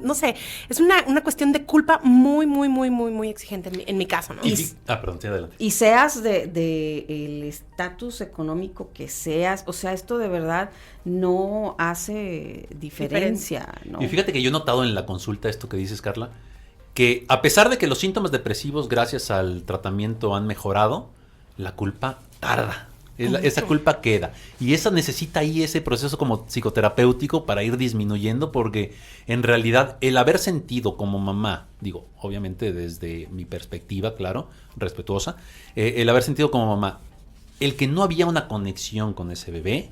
es una cuestión de culpa muy, muy, muy, muy, muy exigente en mi caso, ¿no? Perdón, sí, adelante. Y seas de el estatus económico que seas, o sea, esto de verdad no hace diferencia, ¿no? Y fíjate que yo he notado en la consulta esto que dices, Carla, que a pesar de que los síntomas depresivos gracias al tratamiento han mejorado, la culpa tarda. Esa culpa queda. Y esa necesita ahí ese proceso como psicoterapéutico para ir disminuyendo, porque en realidad el haber sentido como mamá, digo, obviamente desde mi perspectiva, claro, respetuosa, el haber sentido como mamá, el que no había una conexión con ese bebé,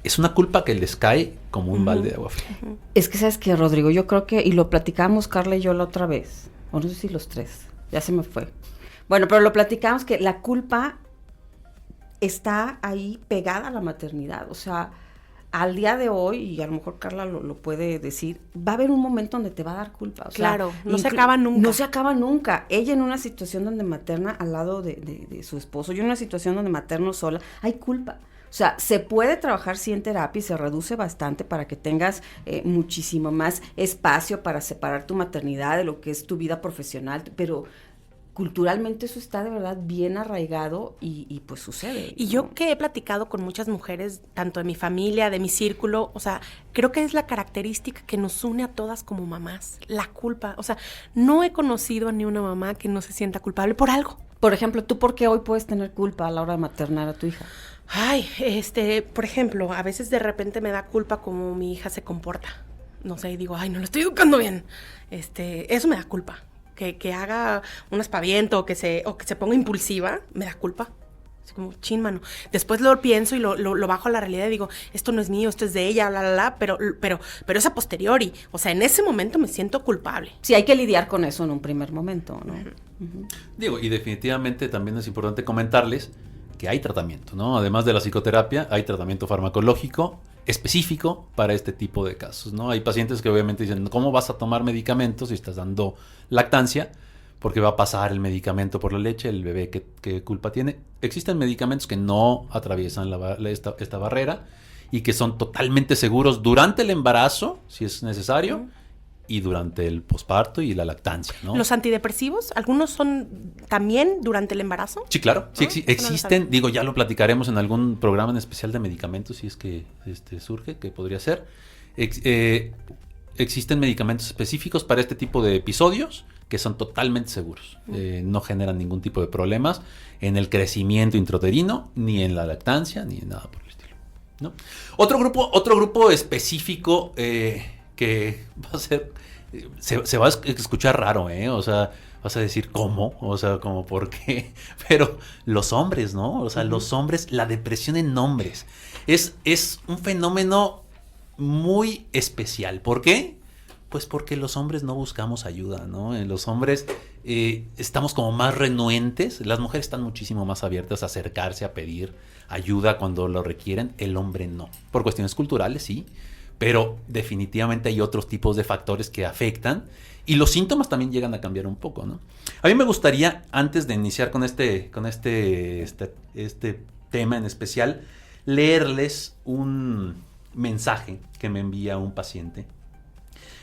es una culpa que les cae como un balde de agua fría. Es que, ¿sabes qué, Rodrigo? Yo creo que, y lo platicamos Carla y yo la otra vez, o no sé si los tres, ya se me fue. Bueno, pero lo platicamos que la culpa está ahí pegada a la maternidad. O sea, al día de hoy, y a lo mejor Carla lo puede decir, va a haber un momento donde te va a dar culpa. O claro, sea, no se acaba nunca. No se acaba nunca. Ella en una situación donde materna al lado de su esposo, yo en una situación donde materno sola, hay culpa. O sea, se puede trabajar sí en terapia y se reduce bastante para que tengas muchísimo más espacio para separar tu maternidad de lo que es tu vida profesional, pero culturalmente eso está de verdad bien arraigado y pues sucede. Y yo que he platicado con muchas mujeres, tanto de mi familia, de mi círculo, o sea, creo que es la característica que nos une a todas como mamás, la culpa. O sea, no he conocido a ni una mamá que no se sienta culpable por algo. Por ejemplo, ¿tú por qué hoy puedes tener culpa a la hora de maternar a tu hija? Ay, por ejemplo, a veces de repente me da culpa como mi hija se comporta. No sé, y digo, ay, no la estoy educando bien. Eso me da culpa. Que haga un aspaviento o que se ponga impulsiva, me da culpa. Así como, chin, mano. Después lo pienso y lo bajo a la realidad y digo, esto no es mío, esto es de ella, pero es a posteriori. O sea, en ese momento me siento culpable. Sí, hay que lidiar con eso en un primer momento, ¿no? Uh-huh. Digo, y definitivamente también es importante comentarles que hay tratamiento, ¿no? Además de la psicoterapia, hay tratamiento farmacológico específico para este tipo de casos, ¿no? Hay pacientes que obviamente dicen, ¿cómo vas a tomar medicamentos si estás dando lactancia? Porque va a pasar el medicamento por la leche, el bebé, ¿qué culpa tiene? Existen medicamentos que no atraviesan esta barrera y que son totalmente seguros durante el embarazo, si es necesario, y durante el posparto y la lactancia, ¿no? ¿Los antidepresivos, algunos son también durante el embarazo? Sí, claro. Sí, existen, digo, ya lo platicaremos en algún programa en especial de medicamentos, si es que surge, que podría ser. Existen medicamentos específicos para este tipo de episodios que son totalmente seguros. No generan ningún tipo de problemas en el crecimiento intrauterino, ni en la lactancia, ni en nada por el estilo, ¿no? Otro grupo específico que va a ser, se va a escuchar raro, o sea, vas a decir, ¿cómo? O sea, ¿cómo por qué? Pero los hombres, ¿no? O sea, los hombres, la depresión en hombres es un fenómeno muy especial. ¿Por qué? Pues porque los hombres no buscamos ayuda, ¿no? Los hombres estamos como más renuentes, las mujeres están muchísimo más abiertas a acercarse, a pedir ayuda cuando lo requieren, el hombre no. Por cuestiones culturales, sí, pero definitivamente hay otros tipos de factores que afectan y los síntomas también llegan a cambiar un poco, ¿no? A mí me gustaría, antes de iniciar con este tema en especial, leerles un mensaje que me envía un paciente.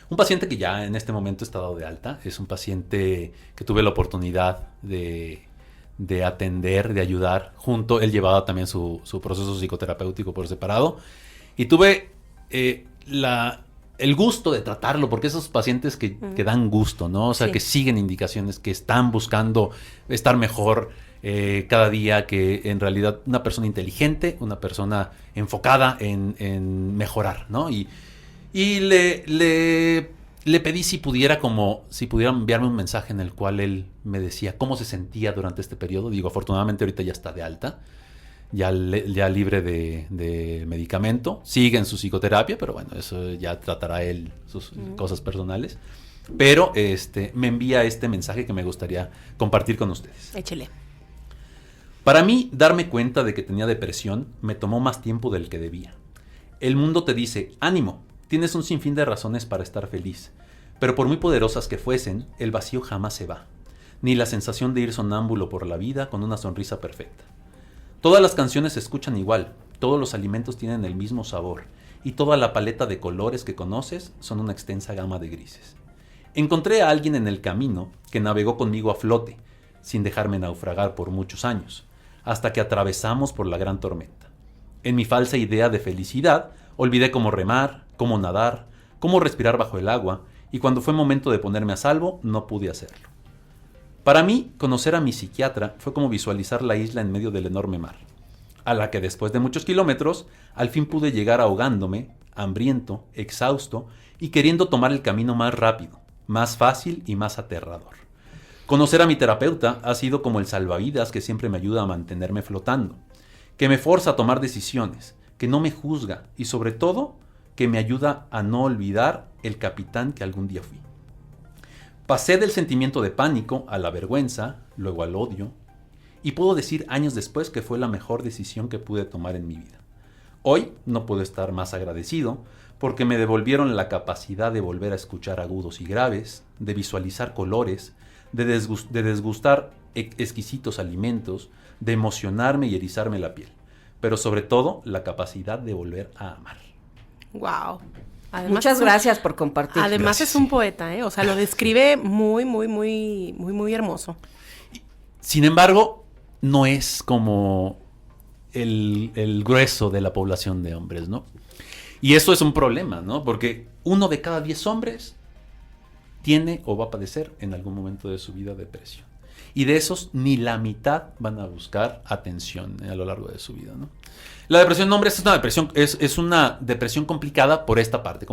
Un paciente que ya en este momento está dado de alta. Es un paciente que tuve la oportunidad de atender, de ayudar. Él llevaba también su proceso psicoterapéutico por separado. Y tuve el gusto de tratarlo, porque esos pacientes que dan gusto, ¿no? O sea, sí, que siguen indicaciones, que están buscando estar mejor cada día, que en realidad una persona inteligente, una persona enfocada en mejorar, ¿no? Y le pedí si pudiera enviarme un mensaje en el cual él me decía cómo se sentía durante este periodo. Digo, afortunadamente ahorita ya está de alta, ya libre de medicamento, sigue en su psicoterapia, pero bueno, eso ya tratará él sus cosas personales. Pero me envía este mensaje que me gustaría compartir con ustedes. Échele. Para mí, darme cuenta de que tenía depresión me tomó más tiempo del que debía. El mundo te dice, ánimo, tienes un sinfín de razones para estar feliz, pero por muy poderosas que fuesen, el vacío jamás se va, ni la sensación de ir sonámbulo por la vida con una sonrisa perfecta. Todas las canciones se escuchan igual, todos los alimentos tienen el mismo sabor, y toda la paleta de colores que conoces son una extensa gama de grises. Encontré a alguien en el camino que navegó conmigo a flote, sin dejarme naufragar por muchos años, hasta que atravesamos por la gran tormenta. En mi falsa idea de felicidad, olvidé cómo remar, cómo nadar, cómo respirar bajo el agua, y cuando fue momento de ponerme a salvo, no pude hacerlo. Para mí, conocer a mi psiquiatra fue como visualizar la isla en medio del enorme mar, a la que después de muchos kilómetros, al fin pude llegar ahogándome, hambriento, exhausto, y queriendo tomar el camino más rápido, más fácil y más aterrador. Conocer a mi terapeuta ha sido como el salvavidas que siempre me ayuda a mantenerme flotando, que me forza a tomar decisiones, que no me juzga y sobre todo que me ayuda a no olvidar el capitán que algún día fui. Pasé del sentimiento de pánico a la vergüenza, luego al odio, y puedo decir años después que fue la mejor decisión que pude tomar en mi vida. Hoy no puedo estar más agradecido porque me devolvieron la capacidad de volver a escuchar agudos y graves, de visualizar colores, de desgustar exquisitos alimentos, de emocionarme y erizarme la piel, pero sobre todo la capacidad de volver a amar. Wow. Además, muchas gracias por compartir. Además gracias. Es un poeta, o sea, lo describe muy, muy, muy, muy, muy hermoso. Sin embargo, no es como el grueso de la población de hombres, ¿no? Y eso es un problema, ¿no? Porque 1 de cada 10 hombres tiene o va a padecer en algún momento de su vida depresión. Y de esos, ni la mitad van a buscar atención a lo largo de su vida, ¿no? La depresión en hombres es una depresión complicada por esta parte,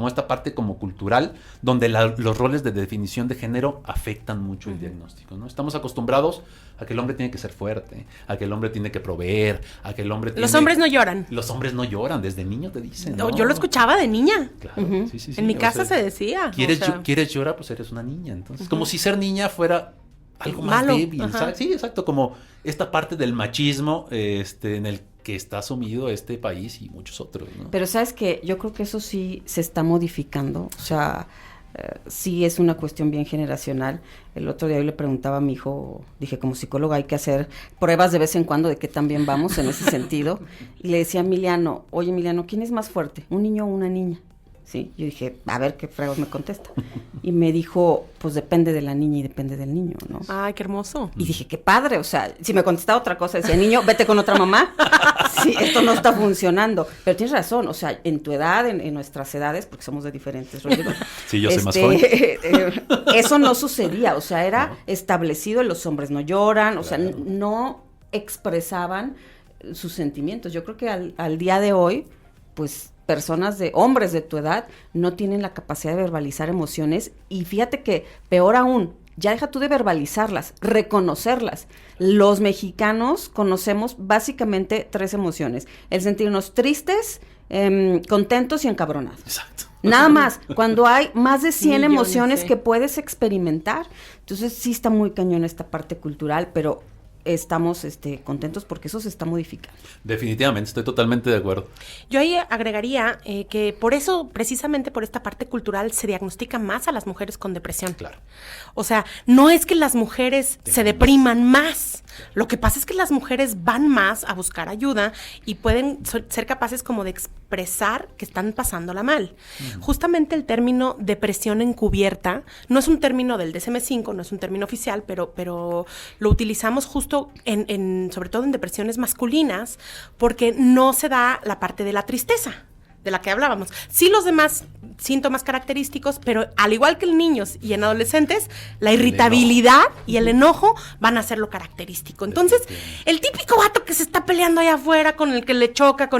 como cultural, donde los roles de definición de género afectan mucho el diagnóstico, ¿no? Estamos acostumbrados a que el hombre tiene que ser fuerte, a que el hombre tiene que proveer, a que el hombre tiene... Los hombres no lloran. Los hombres no lloran, desde niño te dicen, ¿no? Yo lo escuchaba de niña. Claro, sí. En mi casa se decía. ¿Quieres llorar? Pues eres una niña. Entonces, como si ser niña fuera algo más malo. débil, ¿sabes? Sí, exacto, como esta parte del machismo en el que está sumido este país y muchos otros, ¿no? Pero sabes que yo creo que eso sí se está modificando, o sea, sí es una cuestión bien generacional. El otro día yo le preguntaba a mi hijo, dije, como psicóloga hay que hacer pruebas de vez en cuando de qué tan bien vamos en ese sentido, y le decía a Emiliano, oye Emiliano, ¿quién es más fuerte, un niño o una niña? Sí, yo dije, a ver qué fregos me contesta. Y me dijo, pues depende de la niña y depende del niño, ¿no? Ay, qué hermoso. Y dije, qué padre, o sea, si me contestaba otra cosa, decía, niño, vete con otra mamá. Sí, esto no está funcionando. Pero tienes razón, o sea, en tu edad, en nuestras edades, porque somos de diferentes, Rodrigo. Sí, yo soy más joven. Eso no sucedía, o sea, era establecido, los hombres no lloran, o sea, no expresaban sus sentimientos. Yo creo que al día de hoy, pues... hombres de tu edad no tienen la capacidad de verbalizar emociones, y fíjate que peor aún, ya deja tú de verbalizarlas, reconocerlas. Los mexicanos conocemos básicamente 3 emociones: el sentirnos tristes, contentos y encabronados. Exacto. Nada más, cuando hay más de 100 Millones, emociones que puedes experimentar. Entonces sí está muy cañón esta parte cultural, pero estamos contentos porque eso se está modificando. Definitivamente, estoy totalmente de acuerdo. Yo ahí agregaría que por eso, precisamente por esta parte cultural, se diagnostica más a las mujeres con depresión. Claro. O sea, no es que las mujeres se depriman más. Lo que pasa es que las mujeres van más a buscar ayuda y pueden ser capaces como de expresar que están pasándola mal. Justamente el término depresión encubierta no es un término del DSM-5, no es un término oficial, pero lo utilizamos justo sobre todo en depresiones masculinas, porque no se da la parte de la tristeza de la que hablábamos. Sí, los demás síntomas característicos, pero al igual que en niños y en adolescentes, la irritabilidad y el enojo van a ser lo característico. Entonces, el típico vato que se está peleando allá afuera, con el que le choca,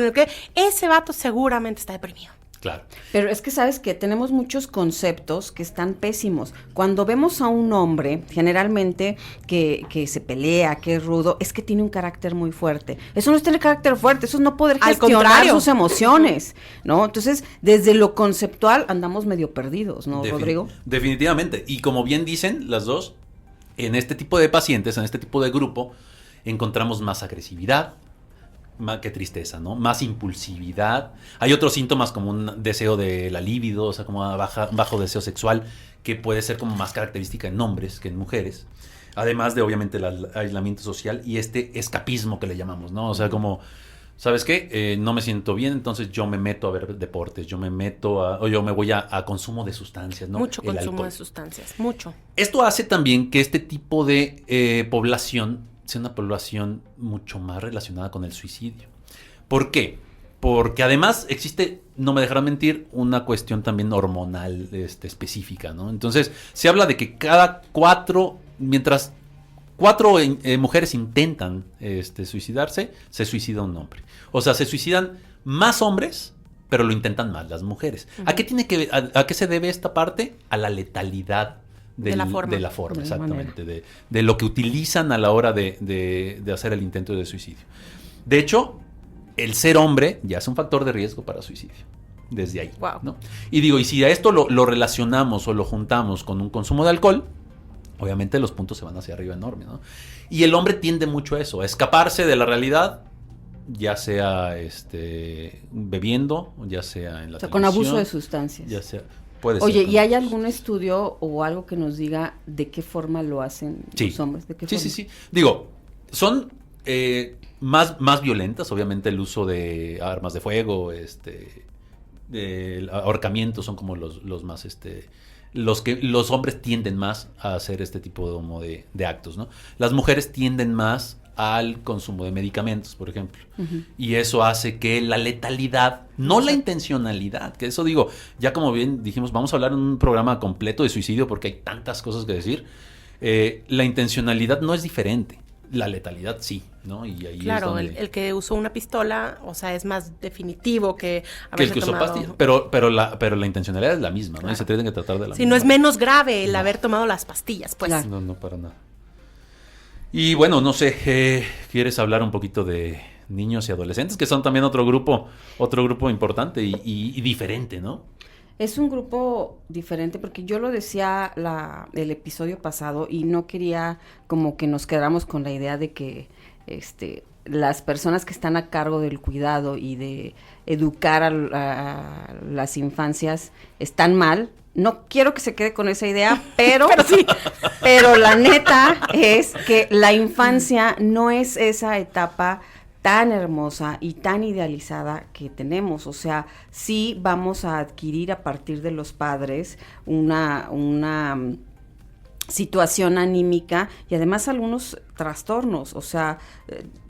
ese vato seguramente está deprimido. Claro. Pero es que sabes que tenemos muchos conceptos que están pésimos. Cuando vemos a un hombre, generalmente que se pelea, que es rudo, es que tiene un carácter muy fuerte. Eso no es tener carácter fuerte, eso es no poder gestionar sus emociones, ¿no? Entonces, desde lo conceptual andamos medio perdidos, ¿no, Rodrigo? Definitivamente. Y como bien dicen las dos, en este tipo de pacientes, en este tipo de grupo, encontramos más agresividad, más que tristeza, ¿no? Más impulsividad. Hay otros síntomas como un deseo de la libido, o sea, como bajo deseo sexual, que puede ser como más característica en hombres que en mujeres. Además de, obviamente, el aislamiento social y este escapismo que le llamamos, ¿no? O sea, como, ¿sabes qué? No me siento bien, entonces yo me meto a ver deportes, yo me voy a consumo de sustancias, ¿no? Mucho El consumo alcohol. de sustancias, mucho. Esto hace también que este tipo de población sea una población mucho más relacionada con el suicidio. ¿Por qué? Porque además existe, no me dejarán mentir, una cuestión también hormonal específica, ¿no? Entonces, se habla de que mientras 4 mujeres intentan suicidarse, se suicida un hombre. O sea, se suicidan más hombres, pero lo intentan más las mujeres. Uh-huh. ¿A qué se debe esta parte? A la letalidad de la forma, exactamente, de lo que utilizan a la hora de hacer el intento de suicidio. De hecho, el ser hombre ya es un factor de riesgo para suicidio, desde ahí, wow, ¿no? Y digo, y si a esto lo relacionamos o lo juntamos con un consumo de alcohol, obviamente los puntos se van hacia arriba enorme, ¿no? Y el hombre tiende mucho a eso, a escaparse de la realidad, ya sea bebiendo, ya sea en la televisión, con abuso de sustancias. Ya sea... Oye, ¿y hay algún estudio o algo que nos diga de qué forma lo hacen los hombres? ¿De qué forma? Sí. Digo, son más violentas, obviamente el uso de armas de fuego, el ahorcamiento son como los más los hombres tienden más a hacer este tipo de actos, ¿no? Las mujeres tienden más al consumo de medicamentos, por ejemplo. Y eso hace que la letalidad, no la intencionalidad, que eso digo, ya como bien dijimos, vamos a hablar en un programa completo de suicidio porque hay tantas cosas que decir. La intencionalidad no es diferente, la letalidad sí, ¿no? Y ahí claro, es donde... el que usó una pistola, o sea, es más definitivo que el que usó pastillas, pero la intencionalidad es la misma, ¿no? Claro. Y se tienen que tratar de la sí, misma. no es menos grave el haber tomado las pastillas, pues. Claro. No, para nada. Y bueno, no sé, ¿quieres hablar un poquito de niños y adolescentes? Que son también otro grupo importante y diferente, ¿no? Es un grupo diferente porque yo lo decía el episodio pasado y no quería como que nos quedáramos con la idea de que las personas que están a cargo del cuidado y de educar a las infancias están mal. No quiero que se quede con esa idea, pero la neta es que la infancia no es esa etapa tan hermosa y tan idealizada que tenemos. O sea, sí vamos a adquirir a partir de los padres una situación anímica y además algunos trastornos. O sea,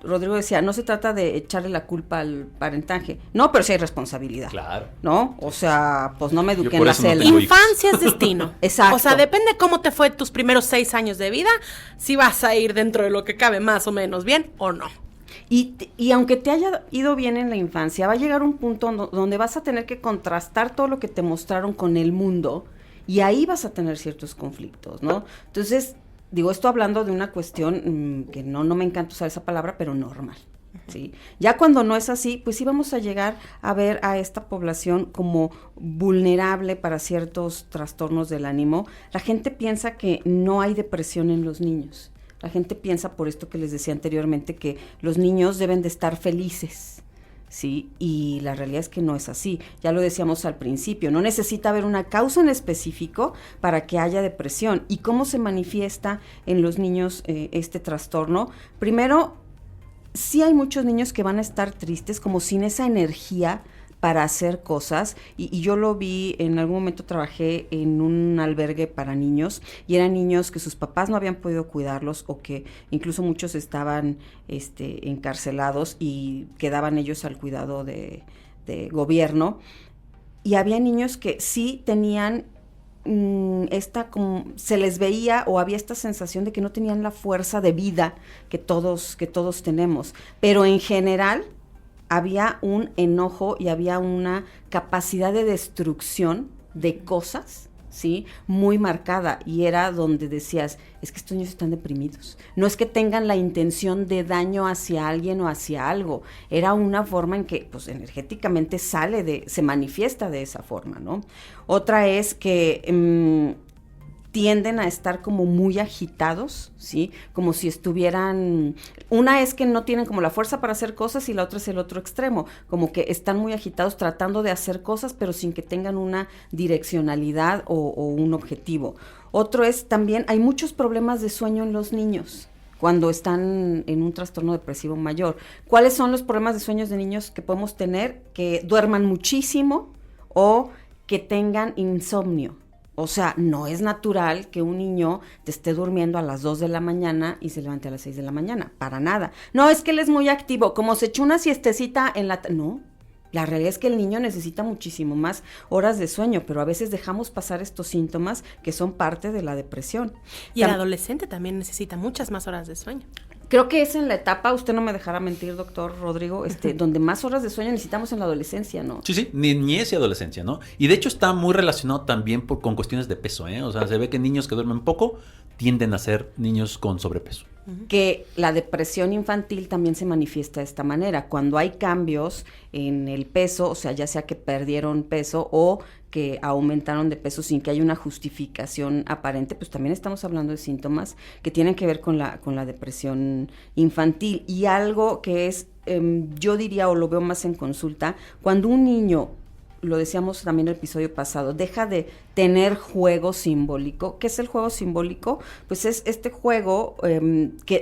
Rodrigo decía, no se trata de echarle la culpa al parentaje. No, pero sí hay responsabilidad. Claro. ¿No? O sea, pues no me eduqué Yo en por la eso no celda. tengo Infancia es destino. Exacto. O sea, depende cómo te fue tus primeros 6 años de vida, si vas a ir dentro de lo que cabe más o menos bien o no. Y aunque te haya ido bien en la infancia, va a llegar un punto donde vas a tener que contrastar todo lo que te mostraron con el mundo y ahí vas a tener ciertos conflictos, ¿no? Entonces, digo, esto hablando de una cuestión que no me encanta usar esa palabra, pero normal, ¿sí? Ya cuando no es así, pues sí vamos a llegar a ver a esta población como vulnerable para ciertos trastornos del ánimo. La gente piensa que no hay depresión en los niños. La gente piensa, por esto que les decía anteriormente, que los niños deben de estar felices, ¿sí? Y la realidad es que no es así. Ya lo decíamos al principio, no necesita haber una causa en específico para que haya depresión. ¿Y cómo se manifiesta en los niños este trastorno? Primero, sí hay muchos niños que van a estar tristes, como sin esa energía para hacer cosas, y yo lo vi, en algún momento trabajé en un albergue para niños, y eran niños que sus papás no habían podido cuidarlos, o que incluso muchos estaban encarcelados y quedaban ellos al cuidado de gobierno, y había niños que sí tenían se les veía o había esta sensación de que no tenían la fuerza de vida que todos tenemos, pero en general había un enojo y había una capacidad de destrucción de cosas, ¿sí? Muy marcada, y era donde decías, es que estos niños están deprimidos. No es que tengan la intención de daño hacia alguien o hacia algo, era una forma en que, pues, energéticamente se manifiesta de esa forma, ¿no? Otra es que tienden a estar como muy agitados, ¿sí? Como si estuvieran... Una es que no tienen como la fuerza para hacer cosas y la otra es el otro extremo, como que están muy agitados tratando de hacer cosas pero sin que tengan una direccionalidad o un objetivo. Otro es también, hay muchos problemas de sueño en los niños cuando están en un trastorno depresivo mayor. ¿Cuáles son los problemas de sueños de niños que podemos tener? Que duerman muchísimo o que tengan insomnio. O sea, no es natural que un niño te esté durmiendo a las 2 de la mañana y se levante a las 6 de la mañana, para nada. No, es que él es muy activo, como se echó una siestecita en la... No, la realidad es que el niño necesita muchísimo más horas de sueño, pero a veces dejamos pasar estos síntomas que son parte de la depresión. Y el adolescente también necesita muchas más horas de sueño. Creo que es en la etapa, usted no me dejará mentir, doctor Rodrigo, donde más horas de sueño necesitamos en la adolescencia, ¿no? Sí, niñez y adolescencia, ¿no? Y de hecho está muy relacionado también con cuestiones de peso, ¿eh? O sea, se ve que niños que duermen poco tienden a ser niños con sobrepeso. Que la depresión infantil también se manifiesta de esta manera, cuando hay cambios en el peso, o sea, ya sea que perdieron peso o que aumentaron de peso sin que haya una justificación aparente, pues también estamos hablando de síntomas que tienen que ver con la depresión infantil. Y algo que es, yo diría, o lo veo más en consulta, cuando un niño, lo decíamos también en el episodio pasado, deja de tener juego simbólico. ¿Qué es el juego simbólico? Pues es este juego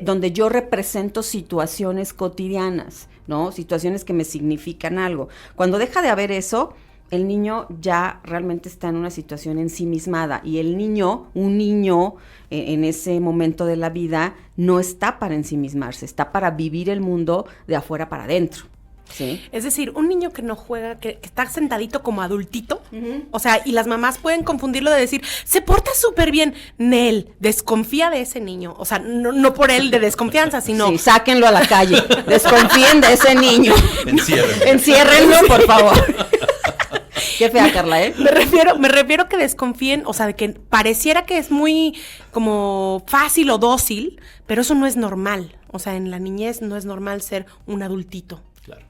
donde yo represento situaciones cotidianas, ¿no? Situaciones que me significan algo. Cuando deja de haber eso, el niño ya realmente está en una situación ensimismada y el niño, un niño en ese momento de la vida no está para ensimismarse, está para vivir el mundo de afuera para adentro. Sí. Es decir, un niño que no juega, que está sentadito como adultito, o sea, y las mamás pueden confundirlo de decir, se porta súper bien. Nel, desconfía de ese niño. O sea, no por él de desconfianza, sino... Sí, sáquenlo a la calle, desconfíen de ese niño. Enciérrenlo. Enciérrenlo, por favor. Qué fea, Carla, ¿eh? Me refiero que desconfíen, o sea, de que pareciera que es muy como fácil o dócil, pero eso no es normal. O sea, en la niñez no es normal ser un adultito. Claro.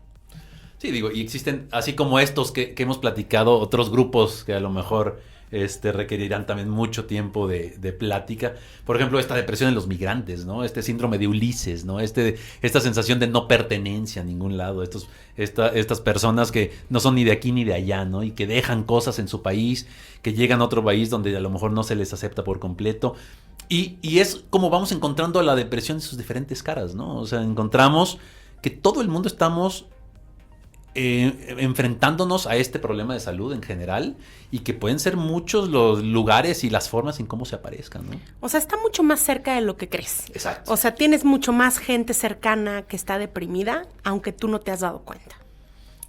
Sí, digo, y existen, así como estos que hemos platicado, otros grupos que a lo mejor requerirán también mucho tiempo de plática. Por ejemplo, esta depresión en los migrantes, ¿no? Este síndrome de Ulises, ¿no? Esta sensación de no pertenencia a ningún lado. Estas personas que no son ni de aquí ni de allá, ¿no? Y que dejan cosas en su país, que llegan a otro país donde a lo mejor no se les acepta por completo. Y es como vamos encontrando la depresión en sus diferentes caras, ¿no? O sea, encontramos que todo el mundo estamos enfrentándonos a este problema de salud en general y que pueden ser muchos los lugares y las formas en cómo se aparezcan, ¿no? O sea, está mucho más cerca de lo que crees. Exacto. O sea, tienes mucho más gente cercana que está deprimida, aunque tú no te has dado cuenta.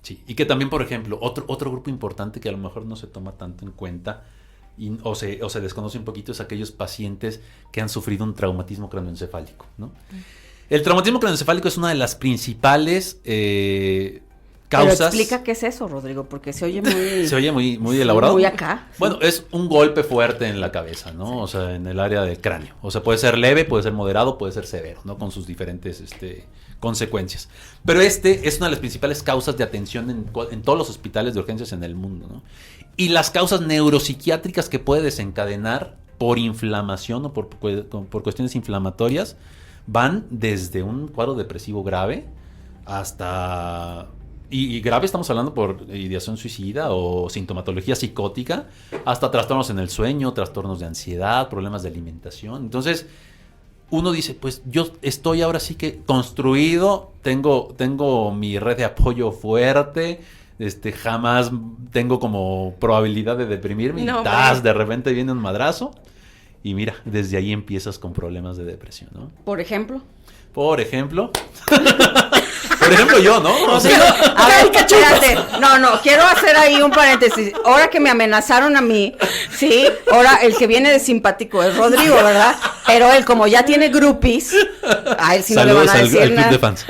Sí, y que también, por ejemplo, otro grupo importante que a lo mejor no se toma tanto en cuenta o se desconoce un poquito es aquellos pacientes que han sufrido un traumatismo craneoencefálico, ¿no? El traumatismo craneoencefálico es una de las principales causas. Pero explica qué es eso, Rodrigo, porque se oye muy... Se oye muy elaborado. Muy acá. Bueno, sí. Es un golpe fuerte en la cabeza, ¿no? Sí. O sea, en el área del cráneo. O sea, puede ser leve, puede ser moderado, puede ser severo, ¿no? Con sus diferentes consecuencias. Pero es una de las principales causas de atención en todos los hospitales de urgencias en el mundo, ¿no? Y las causas neuropsiquiátricas que puede desencadenar por inflamación o por cuestiones inflamatorias van desde un cuadro depresivo grave hasta... Y grave estamos hablando por ideación suicida o sintomatología psicótica, hasta trastornos en el sueño, trastornos de ansiedad, problemas de alimentación. Entonces, uno dice, pues yo estoy ahora sí que construido, tengo mi red de apoyo fuerte, jamás tengo como probabilidad de deprimirme, y de repente viene un madrazo, y mira, desde ahí empiezas con problemas de depresión, ¿no? Por ejemplo, yo, ¿no? O sea, a ver, espérate. No, quiero hacer ahí un paréntesis. Ahora que me amenazaron a mí, sí, ahora el que viene de simpático es Rodrigo, ¿verdad? Pero él, como ya tiene groupies, a él sí no le van a decir nada.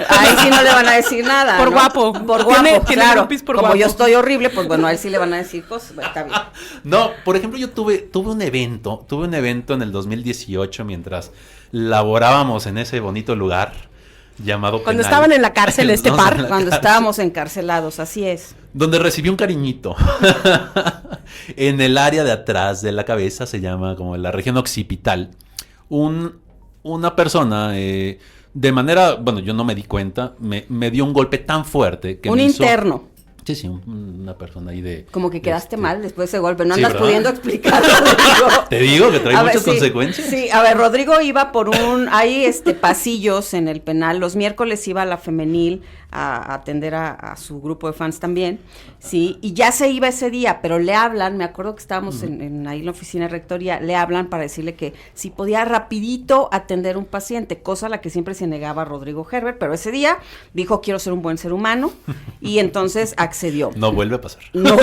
A él sí no le van a decir nada. Por ¿no? guapo. Por guapo, tiene claro. Groupies por como guapo. yo estoy horrible, pues bueno, a él sí le van a decir cosas. Está bien. No, por ejemplo, yo tuve un evento en el 2018 mientras laborábamos en ese bonito lugar llamado Cuando penal. estaban en la cárcel par. Cuando estábamos encarcelados, así es. Donde recibí un cariñito. En el área de atrás de la cabeza, se llama como la región occipital. Una persona, de manera, bueno, yo no me di cuenta, me dio un golpe tan fuerte que un me interno. hizo... Sí, una persona ahí de... Como que quedaste mal después de ese golpe. No andas ¿verdad? pudiendo explicar, Rodrigo. Te digo que trae muchas sí, consecuencias. Sí, a ver, Rodrigo iba por hay pasillos en el penal. Los miércoles iba a la femenil a atender a su grupo de fans también, sí, y ya se iba ese día, pero le hablan, me acuerdo que estábamos ahí en la oficina de rectoría, le hablan para decirle que si podía rapidito atender un paciente, cosa a la que siempre se negaba Rodrigo Herbert, pero ese día dijo, quiero ser un buen ser humano, y entonces accedió. No vuelve a pasar. No.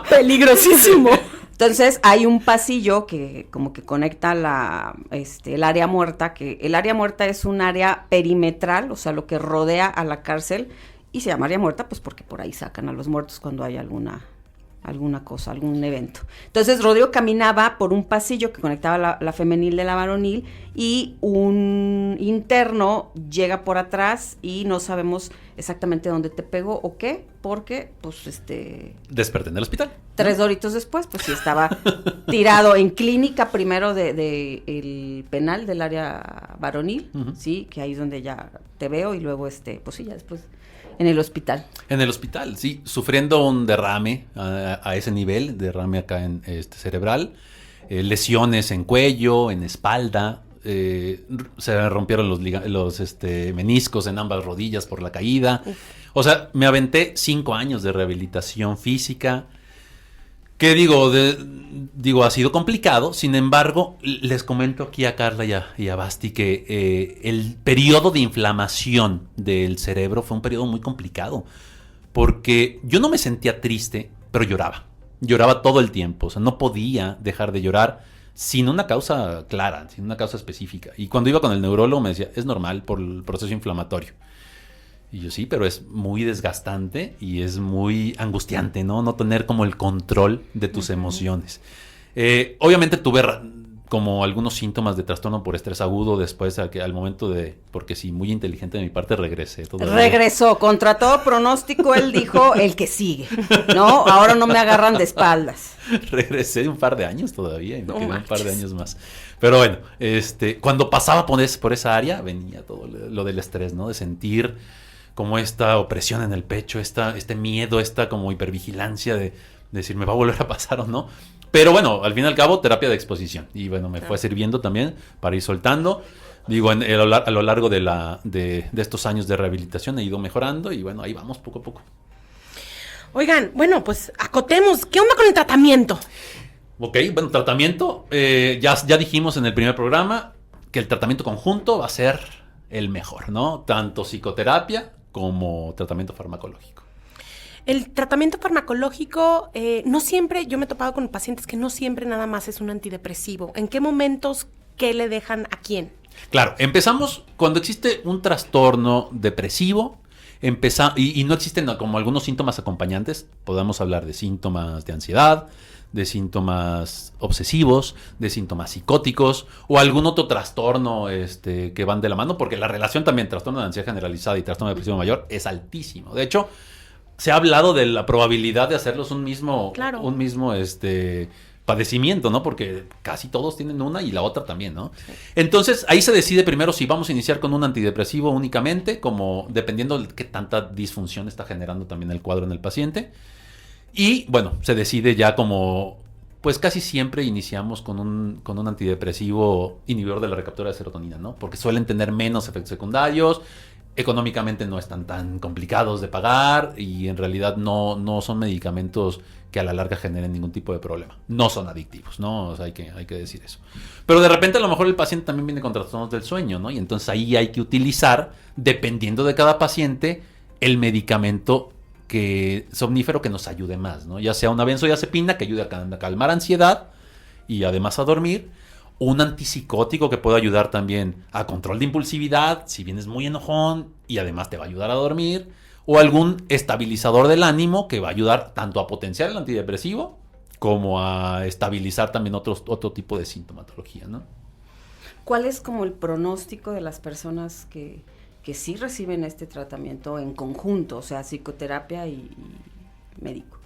Peligrosísimo. Entonces hay un pasillo que como que conecta el área muerta, que el área muerta es un área perimetral, o sea, lo que rodea a la cárcel, y se llama área muerta pues porque por ahí sacan a los muertos cuando hay alguna cosa, algún evento. Entonces Rodrigo caminaba por un pasillo que conectaba la femenil de la varonil, y un interno llega por atrás y no sabemos exactamente dónde te pegó o qué, porque pues Desperté en el hospital. 3 doritos después, pues sí estaba tirado en clínica primero de el penal del área varonil, sí, que ahí es donde ya te veo, y luego pues sí, ya después en el hospital. En el hospital, sí, sufriendo un derrame a ese nivel, derrame acá en cerebral, lesiones en cuello, en espalda, se rompieron los meniscos en ambas rodillas por la caída. O sea, me aventé 5 años de rehabilitación física. Que digo, ha sido complicado. Sin embargo, les comento aquí a Carla y a Basti que el periodo de inflamación del cerebro fue un periodo muy complicado. Porque yo no me sentía triste, pero lloraba. Lloraba todo el tiempo. O sea, no podía dejar de llorar sin una causa clara, sin una causa específica. Y cuando iba con el neurólogo me decía, es normal por el proceso inflamatorio. Y yo sí, pero es muy desgastante y es muy angustiante, ¿no? No tener como el control de tus emociones. Obviamente tuve como algunos síntomas de trastorno por estrés agudo después al momento porque sí, muy inteligente de mi parte, regresé. Regresó, contra todo pronóstico, él dijo, el que sigue, ¿no? Ahora no me agarran de espaldas. Regresé un par de años todavía y me quedé un par de años más. Pero bueno, cuando pasaba por esa área, venía todo lo del estrés, ¿no? De sentir como esta opresión en el pecho, este miedo, esta como hipervigilancia de decir, ¿me va a volver a pasar o no? Pero bueno, al fin y al cabo, terapia de exposición. Y bueno, me fue sirviendo también para ir soltando. Digo, a lo largo de estos años de rehabilitación he ido mejorando y bueno, ahí vamos poco a poco. Oigan, bueno, pues acotemos. ¿Qué onda con el tratamiento? Ok, bueno, tratamiento. Ya dijimos en el primer programa que el tratamiento conjunto va a ser el mejor, ¿no? Tanto psicoterapia como tratamiento farmacológico. El tratamiento farmacológico, no siempre, yo me he topado con pacientes que no siempre nada más es un antidepresivo. ¿En qué momentos qué le dejan a quién? Claro, empezamos cuando existe un trastorno depresivo, y no existen como algunos síntomas acompañantes. Podemos hablar de síntomas de ansiedad, de síntomas obsesivos, de síntomas psicóticos o algún otro trastorno que van de la mano, porque la relación también trastorno de ansiedad generalizada y trastorno depresivo mayor es altísimo. De hecho, se ha hablado de la probabilidad de hacerlos un mismo padecimiento, ¿no? Porque casi todos tienen una y la otra también, ¿no? Sí. Entonces, ahí se decide primero si vamos a iniciar con un antidepresivo únicamente, como dependiendo de qué tanta disfunción está generando también el cuadro en el paciente. Y, bueno, se decide ya como, pues casi siempre iniciamos con un antidepresivo inhibidor de la recaptura de serotonina, ¿no? Porque suelen tener menos efectos secundarios, económicamente no están tan complicados de pagar y en realidad no son medicamentos que a la larga generen ningún tipo de problema. No son adictivos, ¿no? O sea, hay que decir eso. Pero de repente a lo mejor el paciente también viene con trastornos del sueño, ¿no? Y entonces ahí hay que utilizar, dependiendo de cada paciente, el medicamento somnífero que nos ayude más, ¿no? Ya sea una benzodiazepina que ayude a calmar ansiedad y además a dormir, un antipsicótico que puede ayudar también a control de impulsividad, si vienes muy enojón y además te va a ayudar a dormir, o algún estabilizador del ánimo que va a ayudar tanto a potenciar el antidepresivo como a estabilizar también otro tipo de sintomatología, ¿no? ¿Cuál es como el pronóstico de las personas que sí reciben este tratamiento en conjunto, o sea, psicoterapia y médico?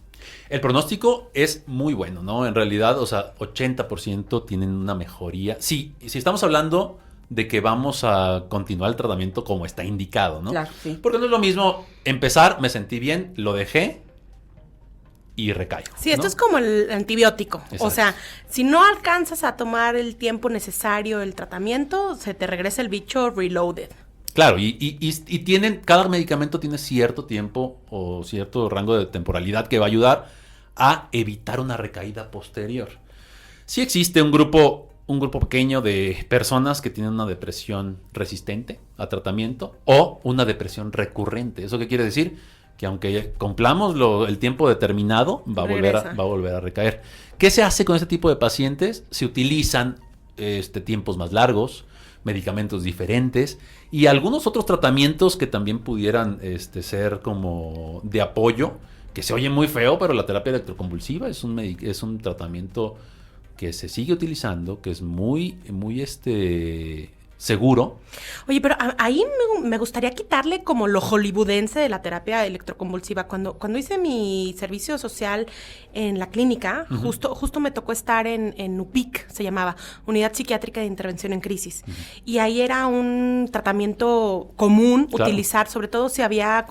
El pronóstico es muy bueno, ¿no? En realidad, o sea, 80% tienen una mejoría. Sí, si estamos hablando de que vamos a continuar el tratamiento como está indicado, ¿no? Claro, sí. Porque no es lo mismo empezar, me sentí bien, lo dejé y recaigo. Sí, esto es como el antibiótico. Exacto. O sea, si no alcanzas a tomar el tiempo necesario el tratamiento, se te regresa el bicho reloaded. Claro, y cada medicamento tiene cierto tiempo o cierto rango de temporalidad que va a ayudar a evitar una recaída posterior. Sí existe un grupo pequeño de personas que tienen una depresión resistente a tratamiento o una depresión recurrente. ¿Eso qué quiere decir? Que aunque cumplamos el tiempo determinado, va a volver a recaer. ¿Qué se hace con este tipo de pacientes? Se utilizan tiempos más largos, medicamentos diferentes y algunos otros tratamientos que también pudieran ser como de apoyo, que se oye muy feo, pero la terapia electroconvulsiva es un tratamiento que se sigue utilizando, que es muy seguro. Oye, pero ahí me gustaría quitarle como lo hollywoodense de la terapia electroconvulsiva. Cuando hice mi servicio social en la clínica, justo me tocó estar en UPIC, se llamaba, Unidad Psiquiátrica de Intervención en Crisis. Y ahí era un tratamiento común utilizar, sobre todo si había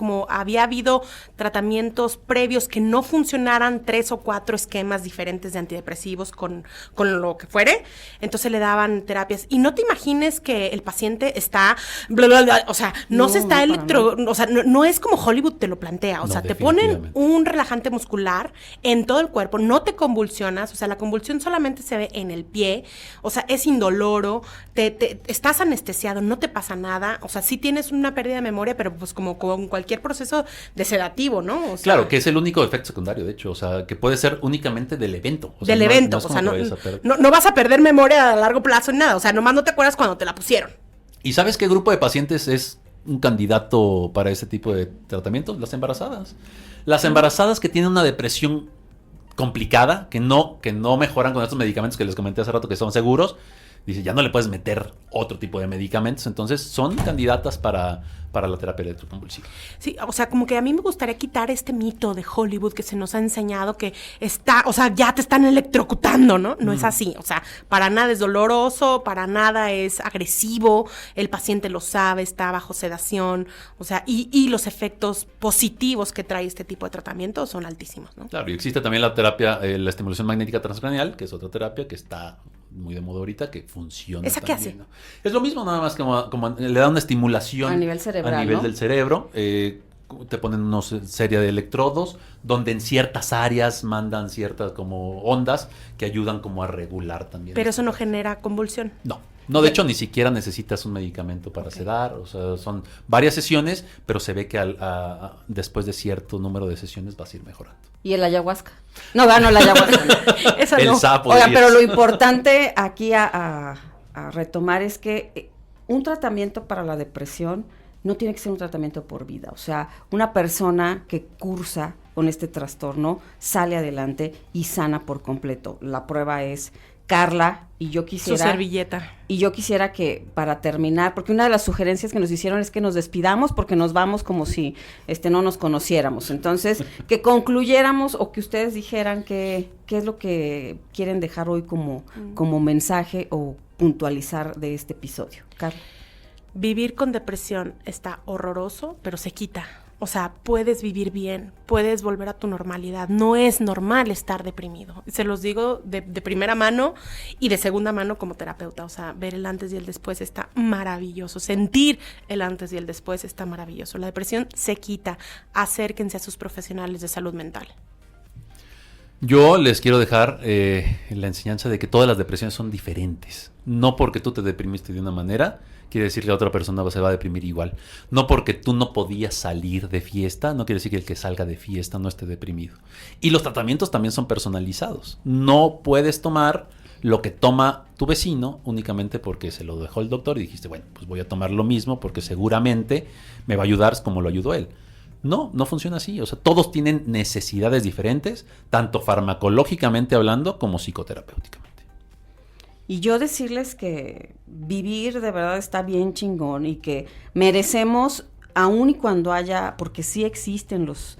habido tratamientos previos que no funcionaran 3 o 4 esquemas diferentes de antidepresivos con lo que fuere. Entonces le daban terapias. Y no te imagines que el paciente está, bla, bla, bla, o sea, no se está o sea, no es como Hollywood te lo plantea, o sea, te ponen un relajante muscular en todo el cuerpo, no te convulsionas, o sea, la convulsión solamente se ve en el pie, o sea, es indoloro, estás anestesiado, no te pasa nada, o sea, sí tienes una pérdida de memoria, pero pues como con cualquier proceso de sedativo, ¿no? O sea, claro, que es el único efecto secundario, de hecho, o sea, que puede ser únicamente del evento. O sea, del evento, o sea, no vas a perder memoria a largo plazo en nada, o sea, nomás no te acuerdas cuando te la pusieron. ¿Y sabes qué grupo de pacientes es un candidato para ese tipo de tratamientos? Las embarazadas. Las embarazadas que tienen una depresión complicada, que no mejoran con estos medicamentos que les comenté hace rato que son seguros, dice, ya no le puedes meter otro tipo de medicamentos, entonces son candidatas para la terapia electroconvulsiva. Sí, o sea, como que a mí me gustaría quitar este mito de Hollywood que se nos ha enseñado que o sea, ya te están electrocutando, ¿no? No es así, o sea, para nada es doloroso, para nada es agresivo, el paciente lo sabe, está bajo sedación, o sea, y los efectos positivos que trae este tipo de tratamiento son altísimos, ¿no? Claro, y existe también la terapia, la estimulación magnética transcranial, que es otra terapia que está muy de moda ahorita, que funciona. ¿Esa qué hace? ¿No? Es lo mismo, nada más como le da una estimulación a nivel cerebral, a nivel ¿no? del cerebro. Te ponen una serie de electrodos donde en ciertas áreas mandan ciertas como ondas que ayudan como a regular también. Pero eso no genera convulsión. No, de hecho ni siquiera necesitas un medicamento para sedar, o sea, son varias sesiones, pero se ve que después de cierto número de sesiones vas a ir mejorando. ¿Y el ayahuasca? No, el ayahuasca. No. Esa el no. sapo. Oiga, pero lo importante aquí a retomar es que un tratamiento para la depresión no tiene que ser un tratamiento por vida. O sea, una persona que cursa con este trastorno sale adelante y sana por completo. La prueba es Carla, y yo quisiera... Su servilleta. Y yo quisiera que, para terminar, porque una de las sugerencias que nos hicieron es que nos despidamos porque nos vamos como si no nos conociéramos. Entonces, que concluyéramos o que ustedes dijeran qué es lo que quieren dejar hoy como mensaje o puntualizar de este episodio. Carla. Vivir con depresión está horroroso, pero se quita. O sea, puedes vivir bien, puedes volver a tu normalidad. No es normal estar deprimido. Se los digo de primera mano y de segunda mano como terapeuta. O sea, ver el antes y el después está maravilloso. Sentir el antes y el después está maravilloso. La depresión se quita. Acérquense a sus profesionales de salud mental. Yo les quiero dejar la enseñanza de que todas las depresiones son diferentes. No porque tú te deprimiste de una manera, quiere decir que la otra persona se va a deprimir igual. No porque tú no podías salir de fiesta, no quiere decir que el que salga de fiesta no esté deprimido. Y los tratamientos también son personalizados. No puedes tomar lo que toma tu vecino únicamente porque se lo dejó el doctor y dijiste, bueno, pues voy a tomar lo mismo porque seguramente me va a ayudar como lo ayudó él. No funciona así. O sea, todos tienen necesidades diferentes, tanto farmacológicamente hablando como psicoterapéuticamente. Y yo decirles que vivir de verdad está bien chingón y que merecemos, aun y cuando haya, porque sí existen los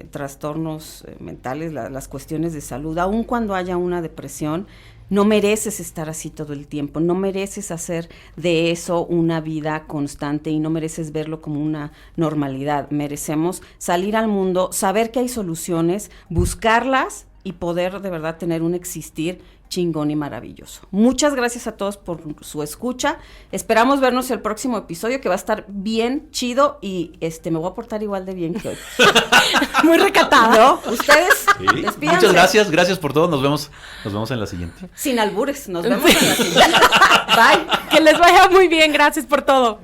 trastornos mentales, las cuestiones de salud, aun cuando haya una depresión, no mereces estar así todo el tiempo, no mereces hacer de eso una vida constante y no mereces verlo como una normalidad. Merecemos salir al mundo, saber que hay soluciones, buscarlas y poder de verdad tener un existir chingón y maravilloso. Muchas gracias a todos por su escucha. Esperamos vernos el próximo episodio que va a estar bien chido y me voy a portar igual de bien que hoy. Muy recatada. ¿No? Ustedes, sí. despídanse. Muchas gracias por todo. Nos vemos en la siguiente. Sin albures, nos vemos en la siguiente. Bye. Que les vaya muy bien. Gracias por todo.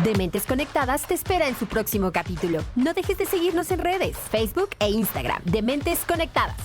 Dementes Conectadas te espera en su próximo capítulo. No dejes de seguirnos en redes, Facebook e Instagram. Dementes Conectadas.